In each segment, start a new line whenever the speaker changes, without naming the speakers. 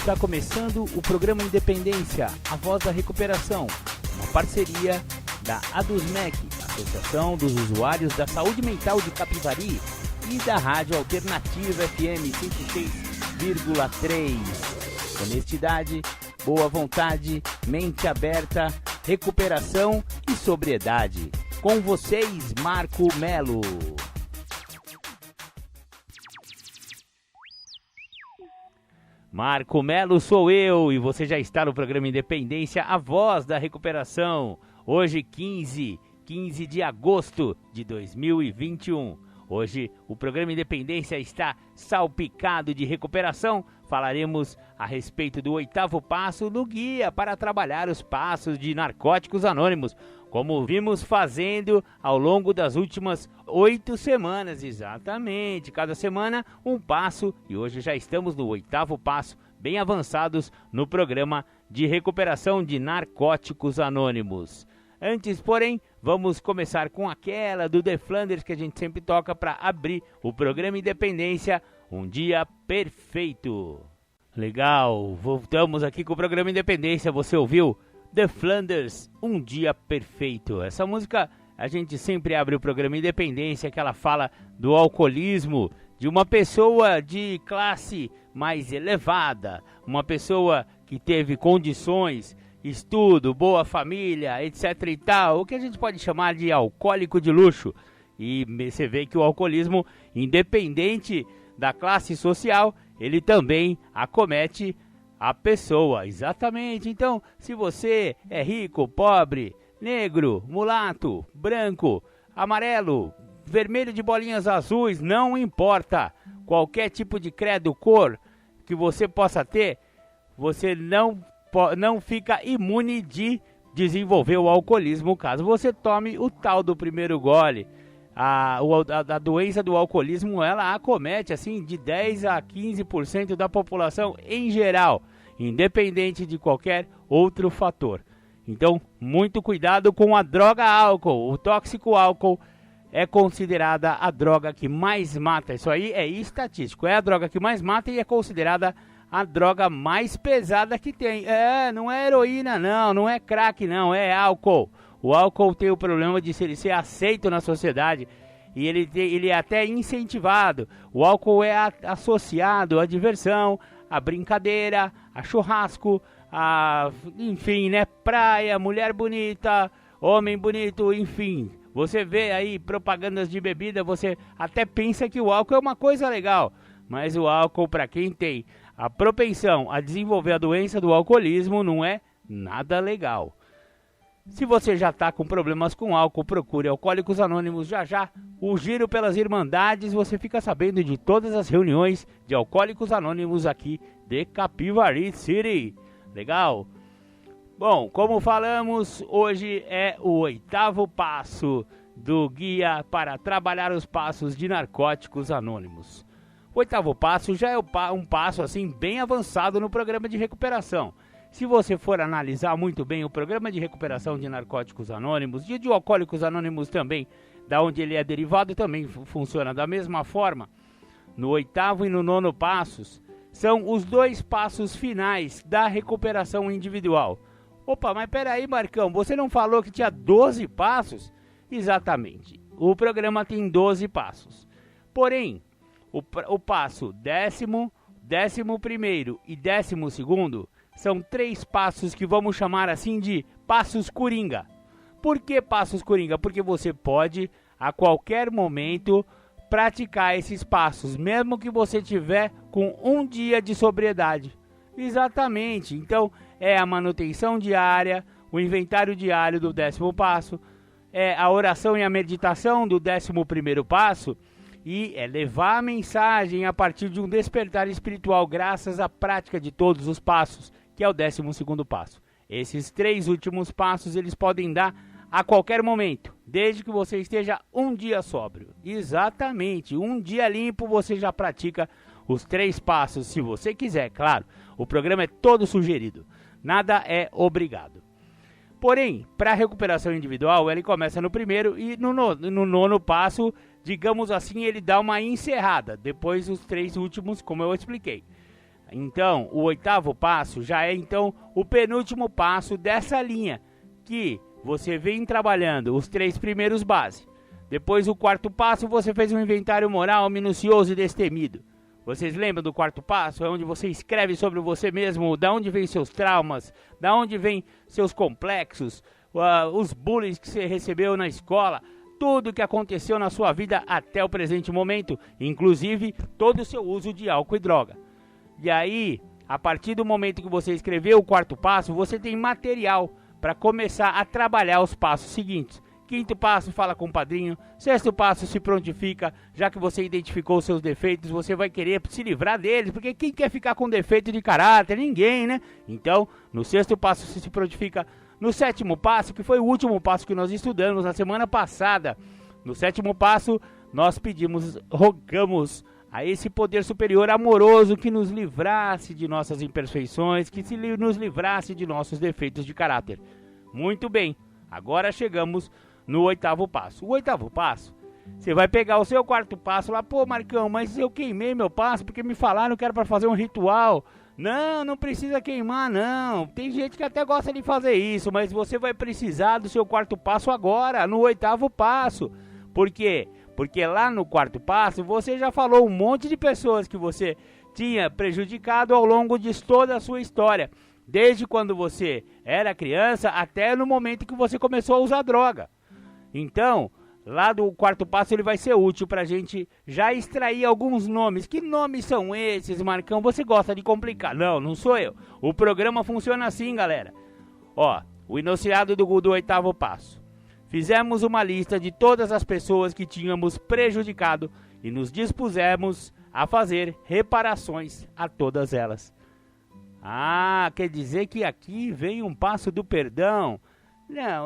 Está começando o programa Independência, a voz da recuperação, uma parceria da ADUSMEC, Associação dos Usuários da Saúde Mental de Capivari, e da Rádio Alternativa FM 106,3. Honestidade, boa vontade, mente aberta, recuperação e sobriedade. Com vocês, Marco Melo. Marco Melo sou eu e você já está no programa Independência, a voz da recuperação. Hoje, 15 de agosto de 2021. Hoje, o programa Independência está salpicado de recuperação. Falaremos a respeito do 8º passo no guia para trabalhar os passos de Narcóticos Anônimos, como vimos fazendo ao longo das últimas 8 semanas, exatamente. Cada semana um passo e hoje já estamos no 8º passo, bem avançados no programa de recuperação de Narcóticos Anônimos. Antes, porém, vamos começar com aquela do The Flanders que a gente sempre toca para abrir o programa Independência, um dia perfeito. Legal, voltamos aqui com o programa Independência, você ouviu? The Flanders, um dia perfeito. Essa música, a gente sempre abre o programa Independência, que ela fala do alcoolismo de uma pessoa de classe mais elevada, uma pessoa que teve condições, estudo, boa família, etc e tal, o que a gente pode chamar de alcoólico de luxo. E você vê que o alcoolismo, independente da classe social, ele também acomete a pessoa, exatamente. Então, se você é rico, pobre, negro, mulato, branco, amarelo, vermelho de bolinhas azuis, não importa. Qualquer tipo de credo, cor que você possa ter, você não fica imune de desenvolver o alcoolismo caso você tome o tal do primeiro gole. A doença do alcoolismo, ela acomete assim de 10 a 15% da população em geral, independente de qualquer outro fator. Então, muito cuidado com a droga álcool. O tóxico álcool é considerada a droga que mais mata. Isso aí é estatístico. É a droga que mais mata e é considerada a droga mais pesada que tem. Não é heroína não é crack não, é álcool. O álcool tem o problema de ele ser aceito na sociedade e ele é até incentivado. O álcool é associado à diversão, à brincadeira, a churrasco, enfim, né, praia, mulher bonita, homem bonito, enfim. Você vê aí propagandas de bebida, você até pensa que o álcool é uma coisa legal, mas o álcool, para quem tem a propensão a desenvolver a doença do alcoolismo, não é nada legal. Se você já está com problemas com álcool, procure Alcoólicos Anônimos já. O Giro pelas Irmandades, você fica sabendo de todas as reuniões de Alcoólicos Anônimos aqui de Capivari City. Legal? Bom, como falamos, hoje é o 8º passo do guia para trabalhar os passos de Narcóticos Anônimos. O 8º passo já é um passo assim bem avançado no programa de recuperação. Se você for analisar muito bem o programa de recuperação de Narcóticos Anônimos e de Alcoólicos Anônimos também, da onde ele é derivado, também funciona da mesma forma. No 8º e no 9º passos, são os 2 passos finais da recuperação individual. Opa, mas peraí, Marcão, você não falou que tinha 12 passos? Exatamente, o programa tem 12 passos. Porém, o passo 10º, 11º e 12º são 3 passos que vamos chamar assim de passos coringa. Por que passos coringa? Porque você pode, a qualquer momento, praticar esses passos, mesmo que você tiver com 1 dia de sobriedade. Exatamente, então é a manutenção diária, o inventário diário do 10º passo, é a oração e a meditação do 11º passo, e é levar a mensagem a partir de um despertar espiritual graças à prática de todos os passos, que é o 12º passo. Esses 3 últimos passos eles podem dar a qualquer momento, desde que você esteja 1 dia sóbrio. Exatamente, 1 dia limpo você já pratica os 3 passos, se você quiser, claro. O programa é todo sugerido, nada é obrigado. Porém, para a recuperação individual, ele começa no 1º e no 9º passo, digamos assim, ele dá uma encerrada, depois os 3 últimos, como eu expliquei. Então, o 8º passo já é então o penúltimo passo dessa linha, que você vem trabalhando os 3 primeiros base. Depois, o 4º passo, você fez um inventário moral minucioso e destemido. Vocês lembram do 4º passo? É onde você escreve sobre você mesmo, da onde vem seus traumas, da onde vem seus complexos, os bullies que você recebeu na escola, tudo que aconteceu na sua vida até o presente momento, inclusive todo o seu uso de álcool e droga. E aí, a partir do momento que você escreveu o 4º passo, você tem material para começar a trabalhar os passos seguintes. 5º passo, fala com o padrinho. 6º passo, se prontifica. Já que você identificou os seus defeitos, você vai querer se livrar deles, porque quem quer ficar com defeito de caráter? Ninguém, né? Então, no 6º passo, você se prontifica. No 7º passo, que foi o último passo que nós estudamos na semana passada, no 7º passo, nós rogamos a esse poder superior amoroso que nos livrasse de nossas imperfeições, que nos livrasse de nossos defeitos de caráter. Muito bem, agora chegamos no 8º passo. O 8º passo, você vai pegar o seu 4º passo lá, pô, Marcão, mas eu queimei meu passo porque me falaram que era para fazer um ritual. Não precisa queimar, não. Tem gente que até gosta de fazer isso, mas você vai precisar do seu 4º passo agora, no 8º passo. Por quê? Porque lá no 4º passo, você já falou um monte de pessoas que você tinha prejudicado ao longo de toda a sua história. Desde quando você era criança até no momento que você começou a usar droga. Então, lá do 4º passo ele vai ser útil para a gente já extrair alguns nomes. Que nomes são esses, Marcão? Você gosta de complicar? Não sou eu. O programa funciona assim, galera. Ó, o enunciado do 8º passo. Fizemos uma lista de todas as pessoas que tínhamos prejudicado e nos dispusemos a fazer reparações a todas elas. Ah, quer dizer que aqui vem um passo do perdão?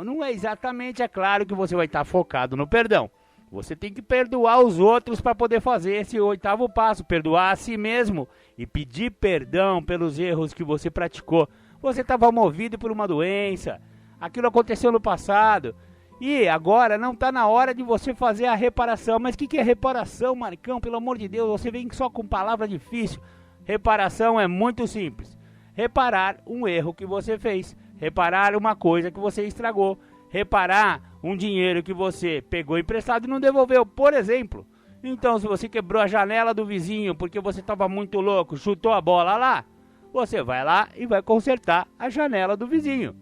Não é exatamente, é claro que você vai estar focado no perdão. Você tem que perdoar os outros para poder fazer esse 8º passo, perdoar a si mesmo e pedir perdão pelos erros que você praticou. Você estava movido por uma doença, aquilo aconteceu no passado e agora não está na hora de você fazer a reparação. Mas o que é reparação, Marcão? Pelo amor de Deus, você vem só com palavra difícil. Reparação é muito simples. Reparar um erro que você fez, reparar uma coisa que você estragou, reparar um dinheiro que você pegou emprestado e não devolveu, por exemplo. Então, se você quebrou a janela do vizinho porque você estava muito louco, chutou a bola lá, você vai lá e vai consertar a janela do vizinho.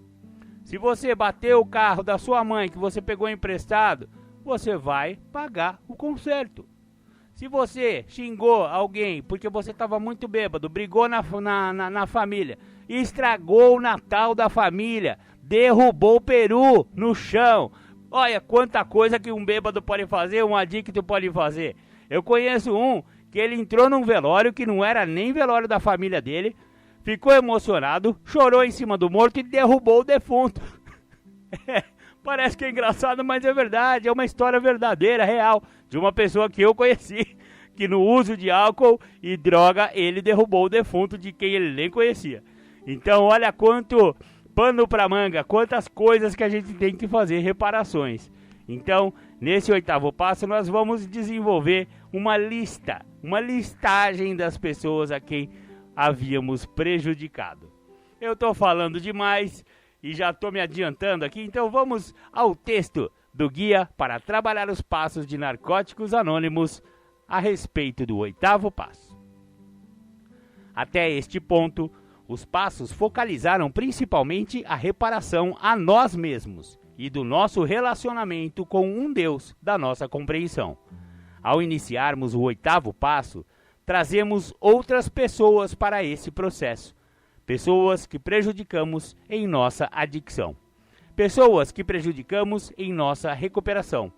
Se você bateu o carro da sua mãe que você pegou emprestado, você vai pagar o conserto. Se você xingou alguém porque você estava muito bêbado, brigou na família, estragou o Natal da família, derrubou o peru no chão. Olha quanta coisa que um bêbado pode fazer, um adicto pode fazer. Eu conheço um que ele entrou num velório que não era nem velório da família dele, ficou emocionado, chorou em cima do morto e derrubou o defunto. Parece que é engraçado, mas é verdade, é uma história verdadeira, real, de uma pessoa que eu conheci, que no uso de álcool e droga, ele derrubou o defunto de quem ele nem conhecia. Então, olha quanto pano pra manga, quantas coisas que a gente tem que fazer reparações. Então, nesse 8º passo, nós vamos desenvolver uma listagem das pessoas a quem havíamos prejudicado. Eu estou falando demais e já estou me adiantando aqui, então vamos ao texto do Guia para Trabalhar os Passos de Narcóticos Anônimos a respeito do 8º passo. Até este ponto, os passos focalizaram principalmente a reparação a nós mesmos e do nosso relacionamento com um Deus da nossa compreensão. Ao iniciarmos o 8º passo, trazemos outras pessoas para esse processo. Pessoas que prejudicamos em nossa adicção. Pessoas que prejudicamos em nossa recuperação.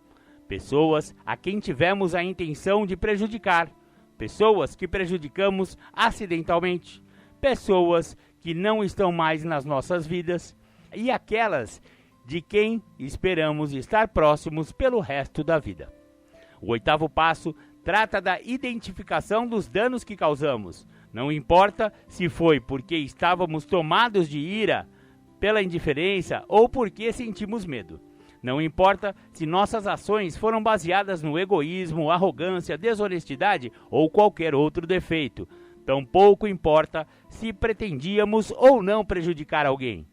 Pessoas a quem tivemos a intenção de prejudicar. Pessoas que prejudicamos acidentalmente. Pessoas que não estão mais nas nossas vidas. E aquelas de quem esperamos estar próximos pelo resto da vida. O 8º passo trata da identificação dos danos que causamos. Não importa se foi porque estávamos tomados de ira, pela indiferença ou porque sentimos medo. Não importa se nossas ações foram baseadas no egoísmo, arrogância, desonestidade ou qualquer outro defeito. Tampouco importa se pretendíamos ou não prejudicar alguém.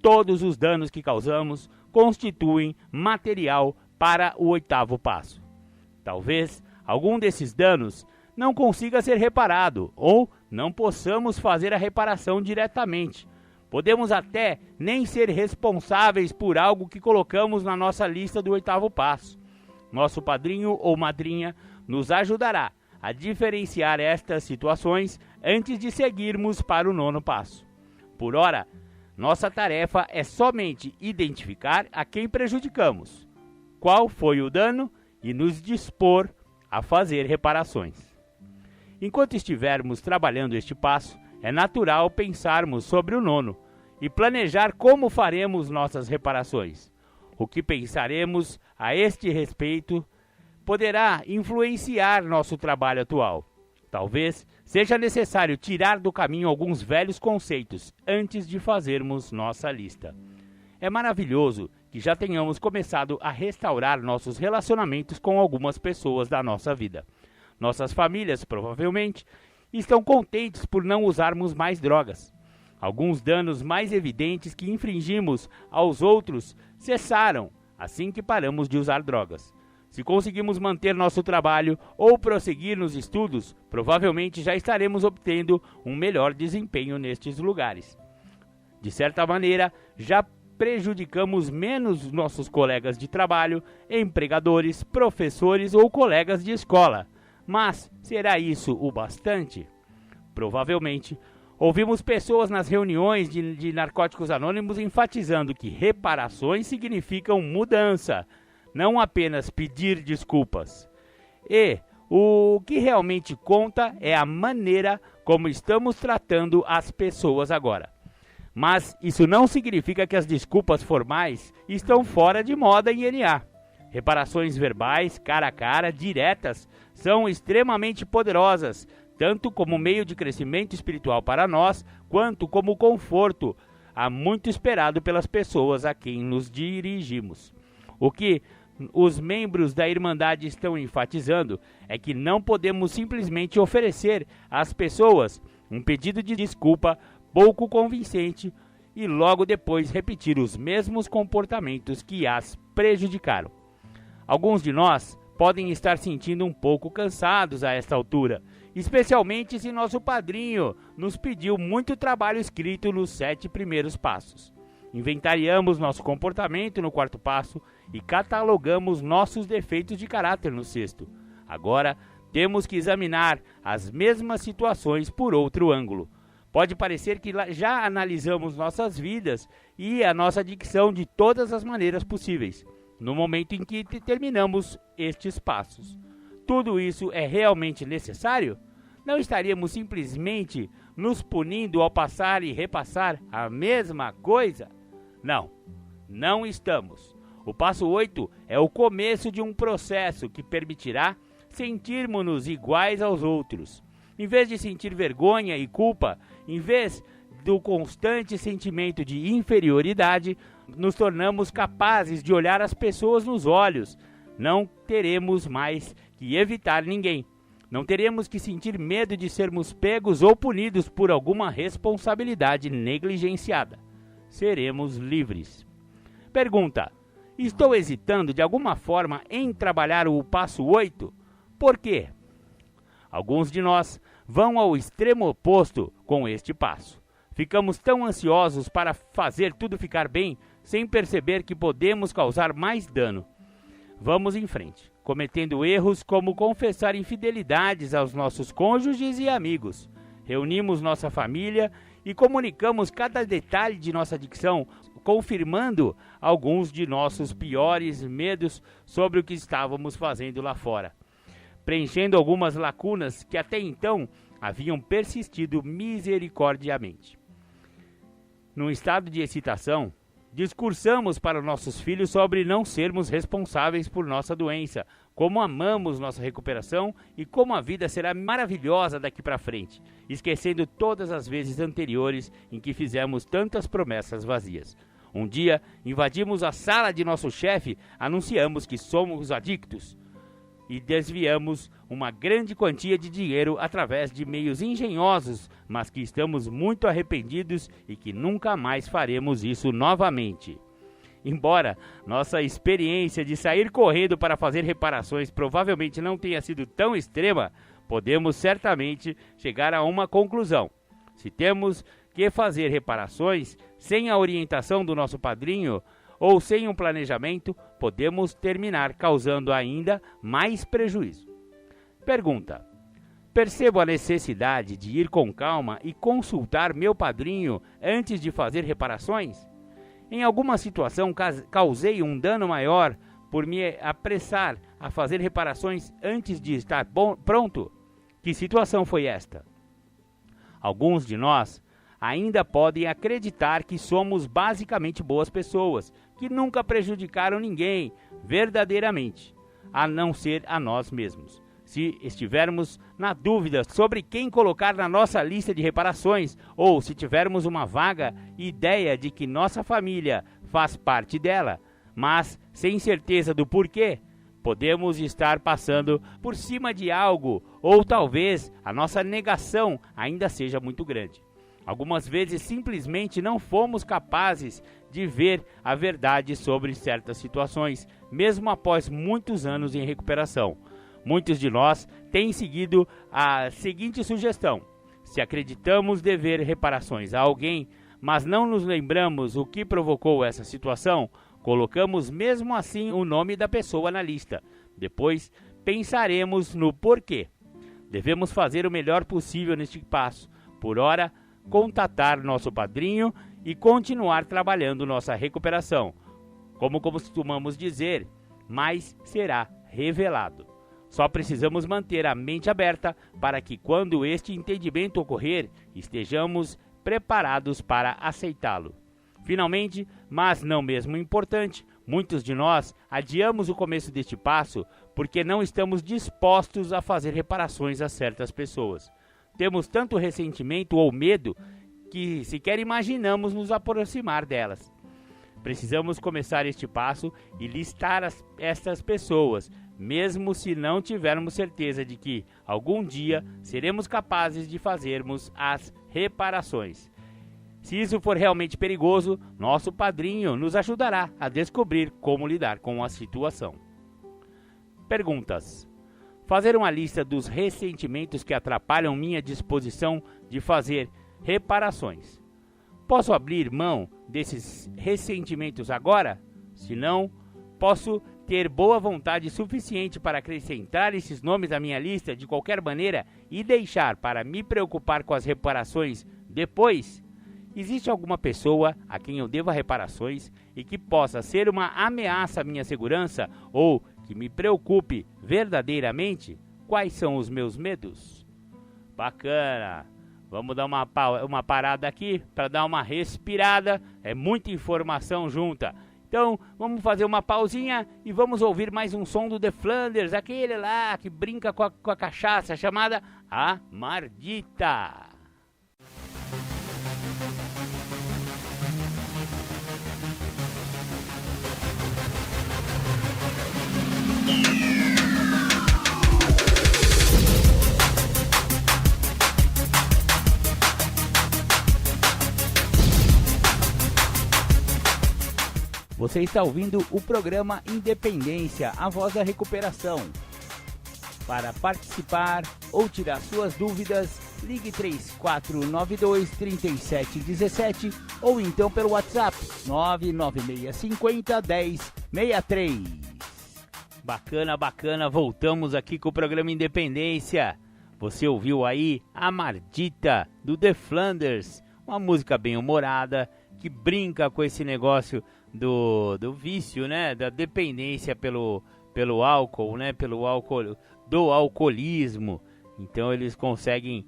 Todos os danos que causamos constituem material para o 8º passo. Talvez algum desses danos não consiga ser reparado ou não possamos fazer a reparação diretamente. Podemos até nem ser responsáveis por algo que colocamos na nossa lista do 8º passo. Nosso padrinho ou madrinha nos ajudará a diferenciar estas situações antes de seguirmos para o 9º passo. Por ora, nossa tarefa é somente identificar a quem prejudicamos, qual foi o dano e nos dispor a fazer reparações. Enquanto estivermos trabalhando este passo, é natural pensarmos sobre o 9º e planejar como faremos nossas reparações. O que pensaremos a este respeito poderá influenciar nosso trabalho atual. Talvez seja necessário tirar do caminho alguns velhos conceitos antes de fazermos nossa lista. É maravilhoso que já tenhamos começado a restaurar nossos relacionamentos com algumas pessoas da nossa vida. Nossas famílias, provavelmente, estão contentes por não usarmos mais drogas. Alguns danos mais evidentes que infringimos aos outros cessaram assim que paramos de usar drogas. Se conseguimos manter nosso trabalho ou prosseguir nos estudos, provavelmente já estaremos obtendo um melhor desempenho nestes lugares. De certa maneira, já prejudicamos menos nossos colegas de trabalho, empregadores, professores ou colegas de escola. Mas será isso o bastante? Provavelmente. Ouvimos pessoas nas reuniões de Narcóticos Anônimos enfatizando que reparações significam mudança, não apenas pedir desculpas. E o que realmente conta é a maneira como estamos tratando as pessoas agora. Mas isso não significa que as desculpas formais estão fora de moda em NA. Reparações verbais, cara a cara, diretas, são extremamente poderosas, tanto como meio de crescimento espiritual para nós, quanto como conforto, há muito esperado pelas pessoas a quem nos dirigimos. O que os membros da Irmandade estão enfatizando é que não podemos simplesmente oferecer às pessoas um pedido de desculpa pouco convincente e logo depois repetir os mesmos comportamentos que as prejudicaram. Alguns de nós podem estar sentindo um pouco cansados a esta altura, especialmente se nosso padrinho nos pediu muito trabalho escrito nos 7 primeiros passos. Inventariamos nosso comportamento no 4º passo e catalogamos nossos defeitos de caráter no 6º. Agora, temos que examinar as mesmas situações por outro ângulo. Pode parecer que já analisamos nossas vidas e a nossa dicção de todas as maneiras possíveis, no momento em que terminamos estes passos. Tudo isso é realmente necessário? Não estaríamos simplesmente nos punindo ao passar e repassar a mesma coisa? Não, não estamos. O passo 8 é o começo de um processo que permitirá sentirmos-nos iguais aos outros. Em vez de sentir vergonha e culpa, em vez do constante sentimento de inferioridade, nos tornamos capazes de olhar as pessoas nos olhos. Não teremos mais que evitar ninguém. Não teremos que sentir medo de sermos pegos ou punidos por alguma responsabilidade negligenciada. Seremos livres. Pergunta: estou hesitando de alguma forma em trabalhar o passo 8? Por quê? Alguns de nós vão ao extremo oposto com este passo. Ficamos tão ansiosos para fazer tudo ficar bem, sem perceber que podemos causar mais dano. Vamos em frente, cometendo erros como confessar infidelidades aos nossos cônjuges e amigos. Reunimos nossa família e comunicamos cada detalhe de nossa dicção, confirmando alguns de nossos piores medos sobre o que estávamos fazendo lá fora, preenchendo algumas lacunas que até então haviam persistido misericordiamente. Num estado de excitação, discursamos para nossos filhos sobre não sermos responsáveis por nossa doença, como amamos nossa recuperação e como a vida será maravilhosa daqui para frente, esquecendo todas as vezes anteriores em que fizemos tantas promessas vazias. Um dia, invadimos a sala de nosso chefe, anunciamos que somos adictos. e desviamos uma grande quantia de dinheiro através de meios engenhosos, mas que estamos muito arrependidos e que nunca mais faremos isso novamente. Embora nossa experiência de sair correndo para fazer reparações provavelmente não tenha sido tão extrema, podemos certamente chegar a uma conclusão. Se temos que fazer reparações sem a orientação do nosso padrinho ou sem um planejamento, podemos terminar causando ainda mais prejuízo. Pergunta: percebo a necessidade de ir com calma e consultar meu padrinho antes de fazer reparações? Em alguma situação causei um dano maior por me apressar a fazer reparações antes de estar pronto? Que situação foi esta? Alguns de nós ainda podem acreditar que somos basicamente boas pessoas, que nunca prejudicaram ninguém verdadeiramente, a não ser a nós mesmos. Se estivermos na dúvida sobre quem colocar na nossa lista de reparações, ou se tivermos uma vaga ideia de que nossa família faz parte dela, mas sem certeza do porquê, podemos estar passando por cima de algo, ou talvez a nossa negação ainda seja muito grande. Algumas vezes simplesmente não fomos capazes de ver a verdade sobre certas situações, mesmo após muitos anos em recuperação. Muitos de nós têm seguido a seguinte sugestão: se acreditamos dever reparações a alguém, mas não nos lembramos o que provocou essa situação, colocamos mesmo assim o nome da pessoa na lista. Depois pensaremos no porquê. Devemos fazer o melhor possível neste passo. Por ora, contatar nosso padrinho e continuar trabalhando nossa recuperação. Como costumamos dizer, mais será revelado. Só precisamos manter a mente aberta para que, quando este entendimento ocorrer, estejamos preparados para aceitá-lo. Finalmente, mas não mesmo importante, muitos de nós adiamos o começo deste passo porque não estamos dispostos a fazer reparações a certas pessoas. Temos tanto ressentimento ou medo que sequer imaginamos nos aproximar delas. Precisamos começar este passo e listar estas pessoas, mesmo se não tivermos certeza de que algum dia seremos capazes de fazermos as reparações. Se isso for realmente perigoso, nosso padrinho nos ajudará a descobrir como lidar com a situação. Perguntas: fazer uma lista dos ressentimentos que atrapalham minha disposição de fazer reparações. Posso abrir mão desses ressentimentos agora? Se não, posso ter boa vontade suficiente para acrescentar esses nomes à minha lista de qualquer maneira e deixar para me preocupar com as reparações depois? Existe alguma pessoa a quem eu deva reparações e que possa ser uma ameaça à minha segurança ou que me preocupe verdadeiramente? Quais são os meus medos? Bacana! Vamos dar uma parada aqui para dar uma respirada. É muita informação junta. Então, vamos fazer uma pausinha e vamos ouvir mais um som do The Flanders, aquele lá que brinca com a cachaça, chamada A Mardita. Você está ouvindo o programa Independência, a voz da recuperação. Para participar ou tirar suas dúvidas, ligue 3492-3717 ou então pelo WhatsApp 99650-1063. Bacana, bacana, voltamos aqui com o programa Independência. Você ouviu aí A Mardita, do The Flanders, uma música bem humorada que brinca com esse negócio do vício, né, da dependência pelo álcool, né, do alcoolismo. Então eles conseguem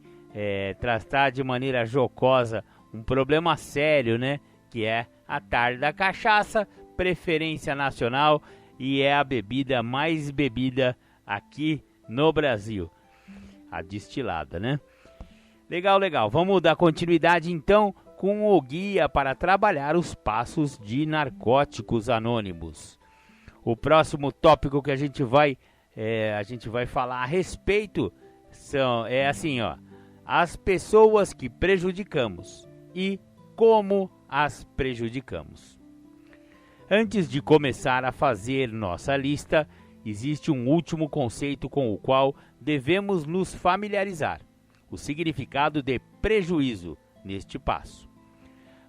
tratar de maneira jocosa um problema sério, né, que é a tarde da cachaça, preferência nacional, e é a bebida mais bebida aqui no Brasil, a destilada, né? Legal, legal. Vamos dar continuidade então com o guia para trabalhar os passos de Narcóticos Anônimos. O próximo tópico que a gente vai a gente vai falar a respeito, as pessoas que prejudicamos e como as prejudicamos. Antes de começar a fazer nossa lista, existe um último conceito com o qual devemos nos familiarizar: o significado de prejuízo neste passo.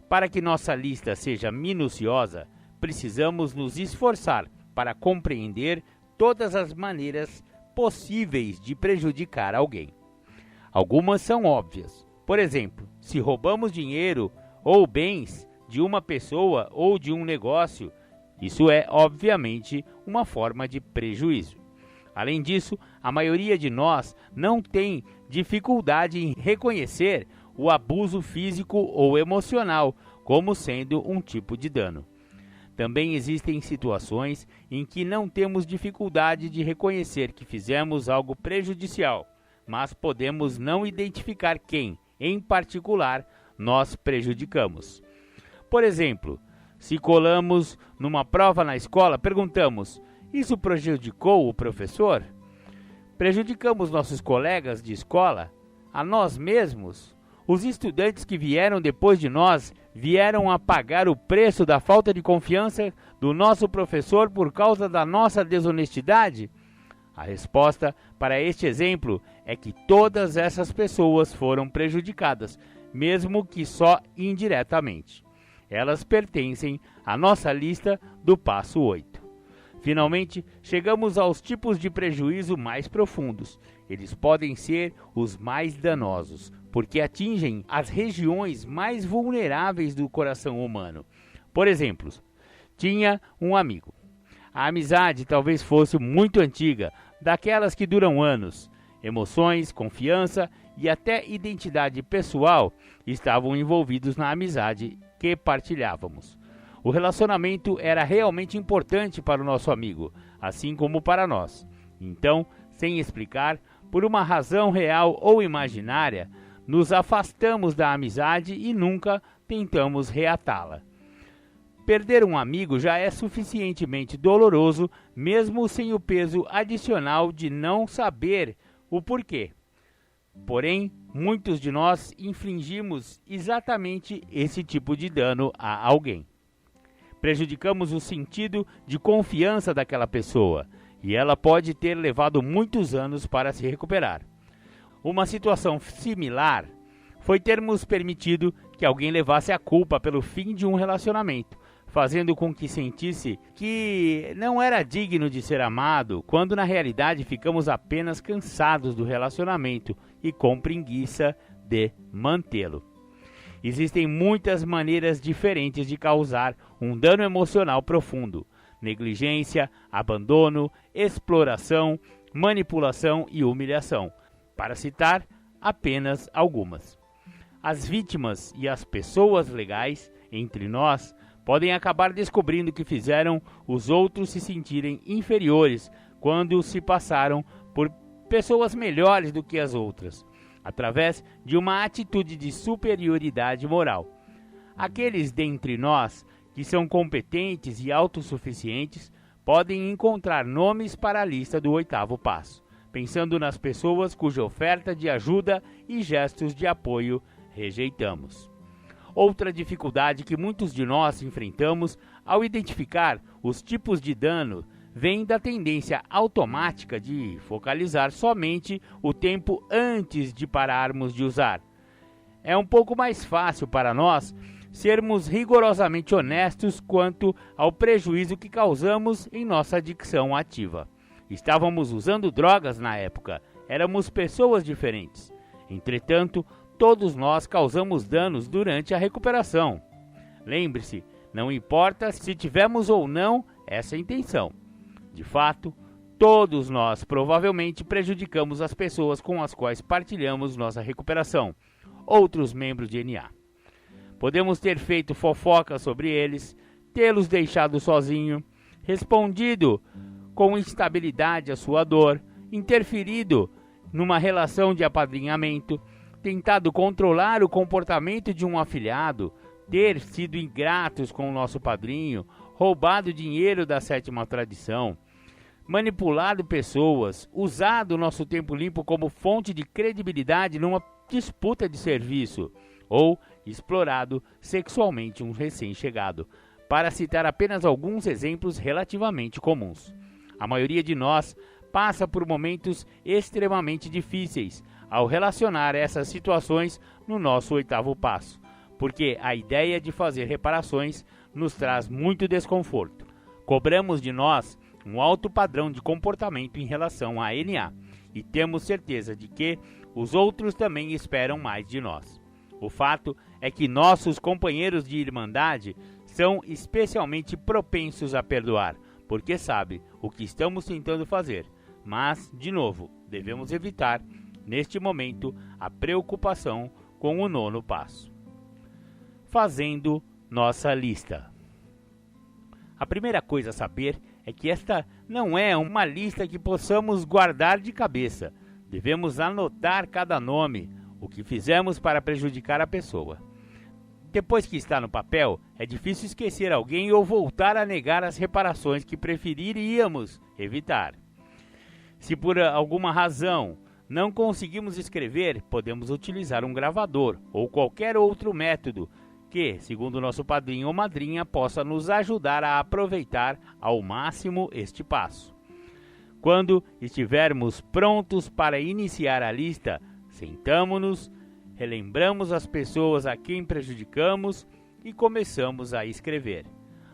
Para que nossa lista seja minuciosa, precisamos nos esforçar para compreender todas as maneiras possíveis de prejudicar alguém. Algumas são óbvias. Por exemplo, se roubamos dinheiro ou bens de uma pessoa ou de um negócio, isso é, obviamente, uma forma de prejuízo. Além disso, a maioria de nós não tem dificuldade em reconhecer o abuso físico ou emocional como sendo um tipo de dano. Também existem situações em que não temos dificuldade de reconhecer que fizemos algo prejudicial, mas podemos não identificar quem, em particular, nós prejudicamos. Por exemplo, se colamos numa prova na escola, perguntamos: isso prejudicou o professor? Prejudicamos nossos colegas de escola? A nós mesmos? Os estudantes que vieram depois de nós vieram a pagar o preço da falta de confiança do nosso professor por causa da nossa desonestidade? A resposta para este exemplo é que todas essas pessoas foram prejudicadas, mesmo que só indiretamente. Elas pertencem à nossa lista do passo 8. Finalmente, chegamos aos tipos de prejuízo mais profundos. Eles podem ser os mais danosos, porque atingem as regiões mais vulneráveis do coração humano. Por exemplo, tinha um amigo. A amizade talvez fosse muito antiga, daquelas que duram anos. Emoções, confiança e até identidade pessoal estavam envolvidos na amizade que partilhávamos. O relacionamento era realmente importante para o nosso amigo, assim como para nós. Então, sem explicar, por uma razão real ou imaginária, nos afastamos da amizade e nunca tentamos reatá-la. Perder um amigo já é suficientemente doloroso, mesmo sem o peso adicional de não saber o porquê. Porém, muitos de nós infligimos exatamente esse tipo de dano a alguém. Prejudicamos o sentido de confiança daquela pessoa, e ela pode ter levado muitos anos para se recuperar. Uma situação similar foi termos permitido que alguém levasse a culpa pelo fim de um relacionamento, fazendo com que sentisse que não era digno de ser amado, quando na realidade ficamos apenas cansados do relacionamento e com preguiça de mantê-lo. Existem muitas maneiras diferentes de causar um dano emocional profundo: negligência, abandono, exploração, manipulação e humilhação, para citar apenas algumas. As vítimas e as pessoas legais entre nós podem acabar descobrindo que fizeram os outros se sentirem inferiores quando se passaram por pessoas melhores do que as outras, através de uma atitude de superioridade moral. Aqueles dentre nós que são competentes e autossuficientes podem encontrar nomes para a lista do 8º passo, pensando nas pessoas cuja oferta de ajuda e gestos de apoio rejeitamos. Outra dificuldade que muitos de nós enfrentamos ao identificar os tipos de dano vem da tendência automática de focalizar somente o tempo antes de pararmos de usar. É um pouco mais fácil para nós sermos rigorosamente honestos quanto ao prejuízo que causamos em nossa adicção ativa. Estávamos usando drogas na época, éramos pessoas diferentes. Entretanto, todos nós causamos danos durante a recuperação. Lembre-se, não importa se tivemos ou não essa intenção. De fato, todos nós provavelmente prejudicamos as pessoas com as quais partilhamos nossa recuperação, outros membros de NA. Podemos ter feito fofoca sobre eles, tê-los deixado sozinho, respondido com instabilidade à sua dor, interferido numa relação de apadrinhamento, tentado controlar o comportamento de um afilhado, ter sido ingratos com o nosso padrinho, roubado dinheiro da 7ª tradição, manipulado pessoas, usado nosso tempo limpo como fonte de credibilidade numa disputa de serviço ou explorado sexualmente um recém-chegado, para citar apenas alguns exemplos relativamente comuns. A maioria de nós passa por momentos extremamente difíceis ao relacionar essas situações no nosso 8º passo, porque a ideia de fazer reparações nos traz muito desconforto. Cobramos de nós um alto padrão de comportamento em relação à NA e temos certeza de que os outros também esperam mais de nós. O fato é que nossos companheiros de irmandade são especialmente propensos a perdoar, porque sabem o que estamos tentando fazer, mas, de novo, devemos evitar, neste momento, a preocupação com o 9º passo. Fazendo nossa lista. A primeira coisa a saber é que esta não é uma lista que possamos guardar de cabeça. Devemos anotar cada nome, o que fizemos para prejudicar a pessoa. Depois que está no papel, é difícil esquecer alguém ou voltar a negar as reparações que preferiríamos evitar. Se por alguma razão não conseguimos escrever, podemos utilizar um gravador ou qualquer outro método que, segundo nosso padrinho ou madrinha, possa nos ajudar a aproveitar ao máximo este passo. Quando estivermos prontos para iniciar a lista, sentamo-nos, relembramos as pessoas a quem prejudicamos e começamos a escrever.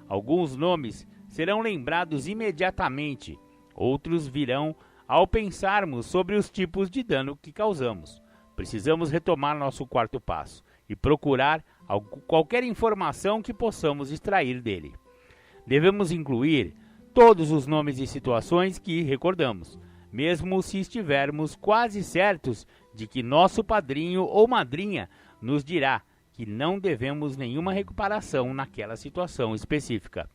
Alguns nomes serão lembrados imediatamente, outros virão ao pensarmos sobre os tipos de dano que causamos. Precisamos retomar nosso 4º passo e procurar qualquer informação que possamos extrair dele. Devemos incluir todos os nomes e situações que recordamos, mesmo se estivermos quase certos de que nosso padrinho ou madrinha nos dirá que não devemos nenhuma reparação naquela situação específica.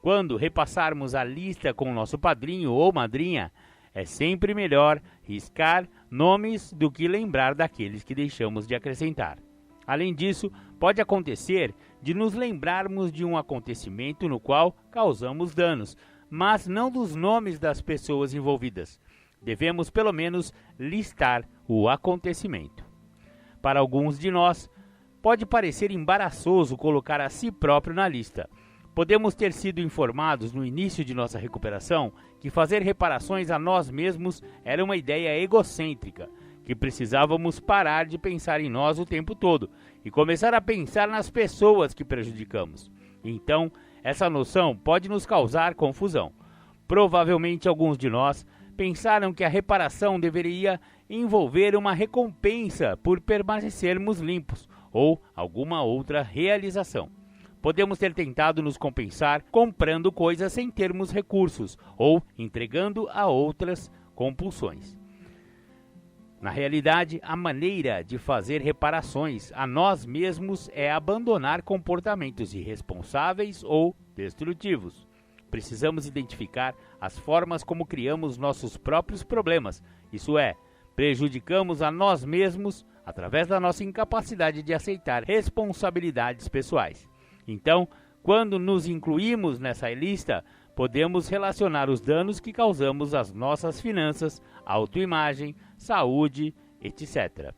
Quando repassarmos a lista com nosso padrinho ou madrinha, é sempre melhor riscar nomes do que lembrar daqueles que deixamos de acrescentar. Além disso, pode acontecer de nos lembrarmos de um acontecimento no qual causamos danos, mas não dos nomes das pessoas envolvidas. Devemos pelo menos listar o acontecimento. Para alguns de nós, pode parecer embaraçoso colocar a si próprio na lista. Podemos ter sido informados no início de nossa recuperação que fazer reparações a nós mesmos era uma ideia egocêntrica, que precisávamos parar de pensar em nós o tempo todo e começar a pensar nas pessoas que prejudicamos. Então, essa noção pode nos causar confusão. Provavelmente alguns de nós pensaram que a reparação deveria envolver uma recompensa por permanecermos limpos ou alguma outra realização. Podemos ter tentado nos compensar comprando coisas sem termos recursos ou entregando a outras compulsões. Na realidade, a maneira de fazer reparações a nós mesmos é abandonar comportamentos irresponsáveis ou destrutivos. Precisamos identificar as formas como criamos nossos próprios problemas, isso é, prejudicamos a nós mesmos através da nossa incapacidade de aceitar responsabilidades pessoais. Então, quando nos incluímos nessa lista, podemos relacionar os danos que causamos às nossas finanças, autoimagem, saúde, etc.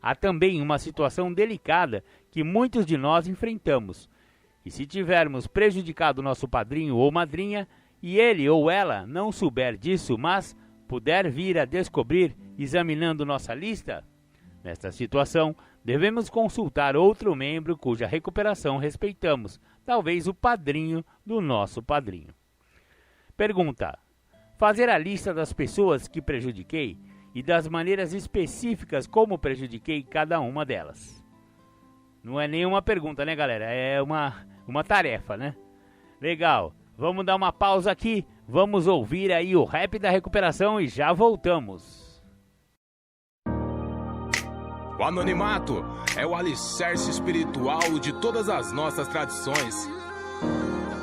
Há também uma situação delicada que muitos de nós enfrentamos. E se tivermos prejudicado nosso padrinho ou madrinha, e ele ou ela não souber disso, mas puder vir a descobrir examinando nossa lista, nesta situação, devemos consultar outro membro cuja recuperação respeitamos, talvez o padrinho do nosso padrinho. Pergunta: fazer a lista das pessoas que prejudiquei e das maneiras específicas como prejudiquei cada uma delas. Não é nenhuma pergunta, né, galera? É uma tarefa, né? Legal. Vamos dar uma pausa aqui, vamos ouvir aí o rap da recuperação e já voltamos.
O anonimato é o alicerce espiritual de todas as nossas tradições.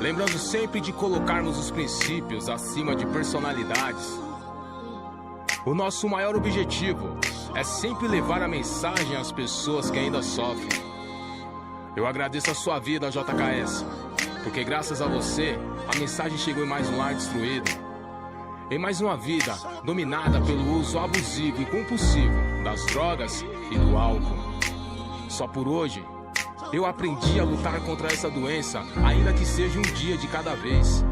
Lembrando sempre de colocarmos os princípios acima de personalidades. O nosso maior objetivo é sempre levar a mensagem às pessoas que ainda sofrem. Eu agradeço a sua vida, JKS, porque graças a você, a mensagem chegou em mais um lar destruído. em mais uma vida dominada pelo uso abusivo e compulsivo das drogas e do álcool. Só por hoje, eu aprendi a lutar contra essa doença, ainda que seja um dia de cada vez.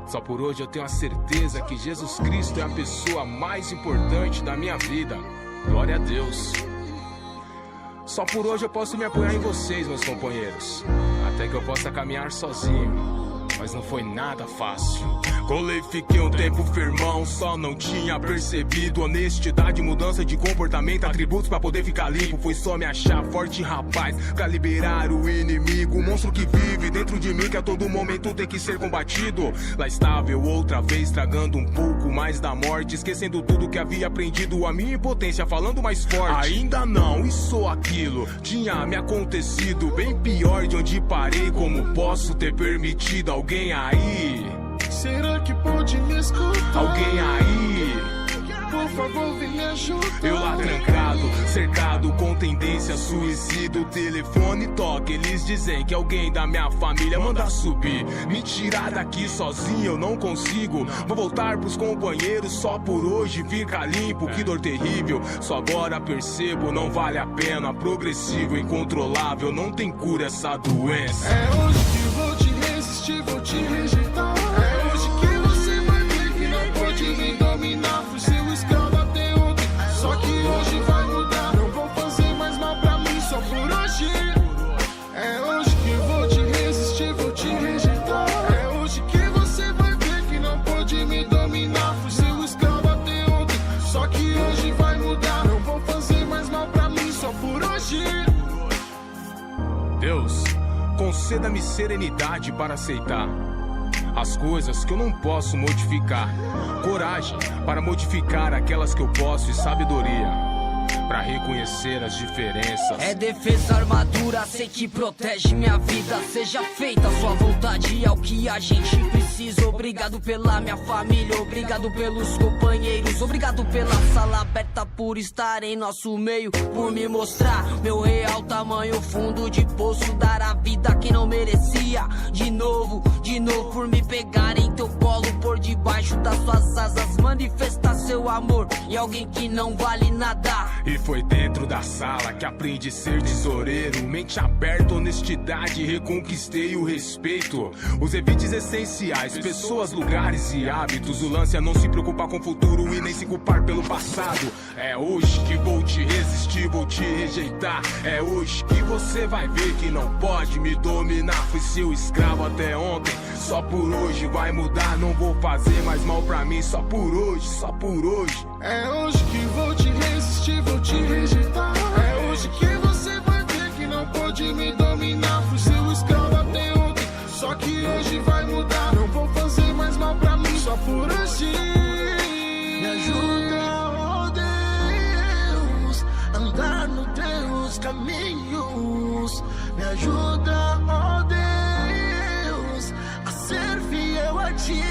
Só por hoje eu tenho a certeza que Jesus Cristo é a pessoa mais importante da minha vida. Glória a Deus. Só por hoje eu posso me apoiar em vocês, meus companheiros, até que eu possa caminhar sozinho. Mas não foi nada fácil. Colei, fiquei um tempo firmão, só não tinha percebido. Honestidade, mudança de comportamento, atributos pra poder ficar limpo. Foi só me achar forte, rapaz, pra liberar o inimigo. O monstro que vive dentro de mim, que a todo momento tem que ser combatido. Lá estava eu outra vez, tragando um pouco mais da morte, esquecendo tudo que havia aprendido. A minha impotência falando mais forte. Ainda não, isso ou aquilo tinha me acontecido. Bem pior de onde parei, como posso ter permitido? Alguém aí?
Será que pode me escutar?
Alguém aí?
Por favor, vem me ajudar.
Eu lá trancado, cercado com tendência a suicídio. O telefone toca, eles dizem que alguém da minha família manda subir. Me tirar daqui sozinho eu não consigo. Vou voltar pros companheiros só por hoje fica limpo. Que dor terrível, só agora percebo, não vale a pena. Progressivo, incontrolável, não tem cura essa doença.
É hoje que vou te resistir, vou te rejeitar. É hoje que você vai ver que não pode me dominar. Fui seu escravo até ontem, só que hoje vai mudar. Não vou fazer mais mal pra mim só por hoje. É hoje que vou te resistir, vou te rejeitar. É hoje que você vai ver que não pode me dominar. Fui seu escravo até ontem, só que hoje vai mudar. Não vou fazer mais mal pra mim só por hoje.
Deus, conceda-me serenidade para aceitar as coisas que eu não posso modificar, coragem para modificar aquelas que eu posso e sabedoria para reconhecer as diferenças.
É defesa, armadura, sei que protege minha vida. Seja feita a sua vontade, é o que a gente precisa. Obrigado pela minha família, obrigado pelos companheiros, obrigado pela sala aberta por estar em nosso meio, por me mostrar meu real tamanho, fundo de poço, dar a vida a quem não merecia. De novo, por me pegar em teu colo, por debaixo das suas asas, manifestar seu amor em alguém que não vale nada.
E foi dentro da sala que aprendi a ser tesoureiro. Mente aberta, honestidade, reconquistei o respeito. Os evites essenciais, pessoas, lugares e hábitos. O lance é não se preocupar com o futuro e nem se culpar pelo passado. É hoje que vou te resistir, vou te rejeitar. É hoje que você vai ver que não pode me dominar. Fui seu escravo até ontem, só por hoje vai mudar. Não vou fazer mais mal pra mim, só por hoje, só por hoje.
É hoje que vou te resistir, vou te rejeitar. É hoje que você vai ver que não pode me dominar. Fui seu escravo até ontem, só que hoje vai mudar. Não vou fazer mais mal pra mim, só por hoje. Me ajuda, oh Deus, a andar nos teus caminhos. Me ajuda, oh Deus, a ser fiel a ti.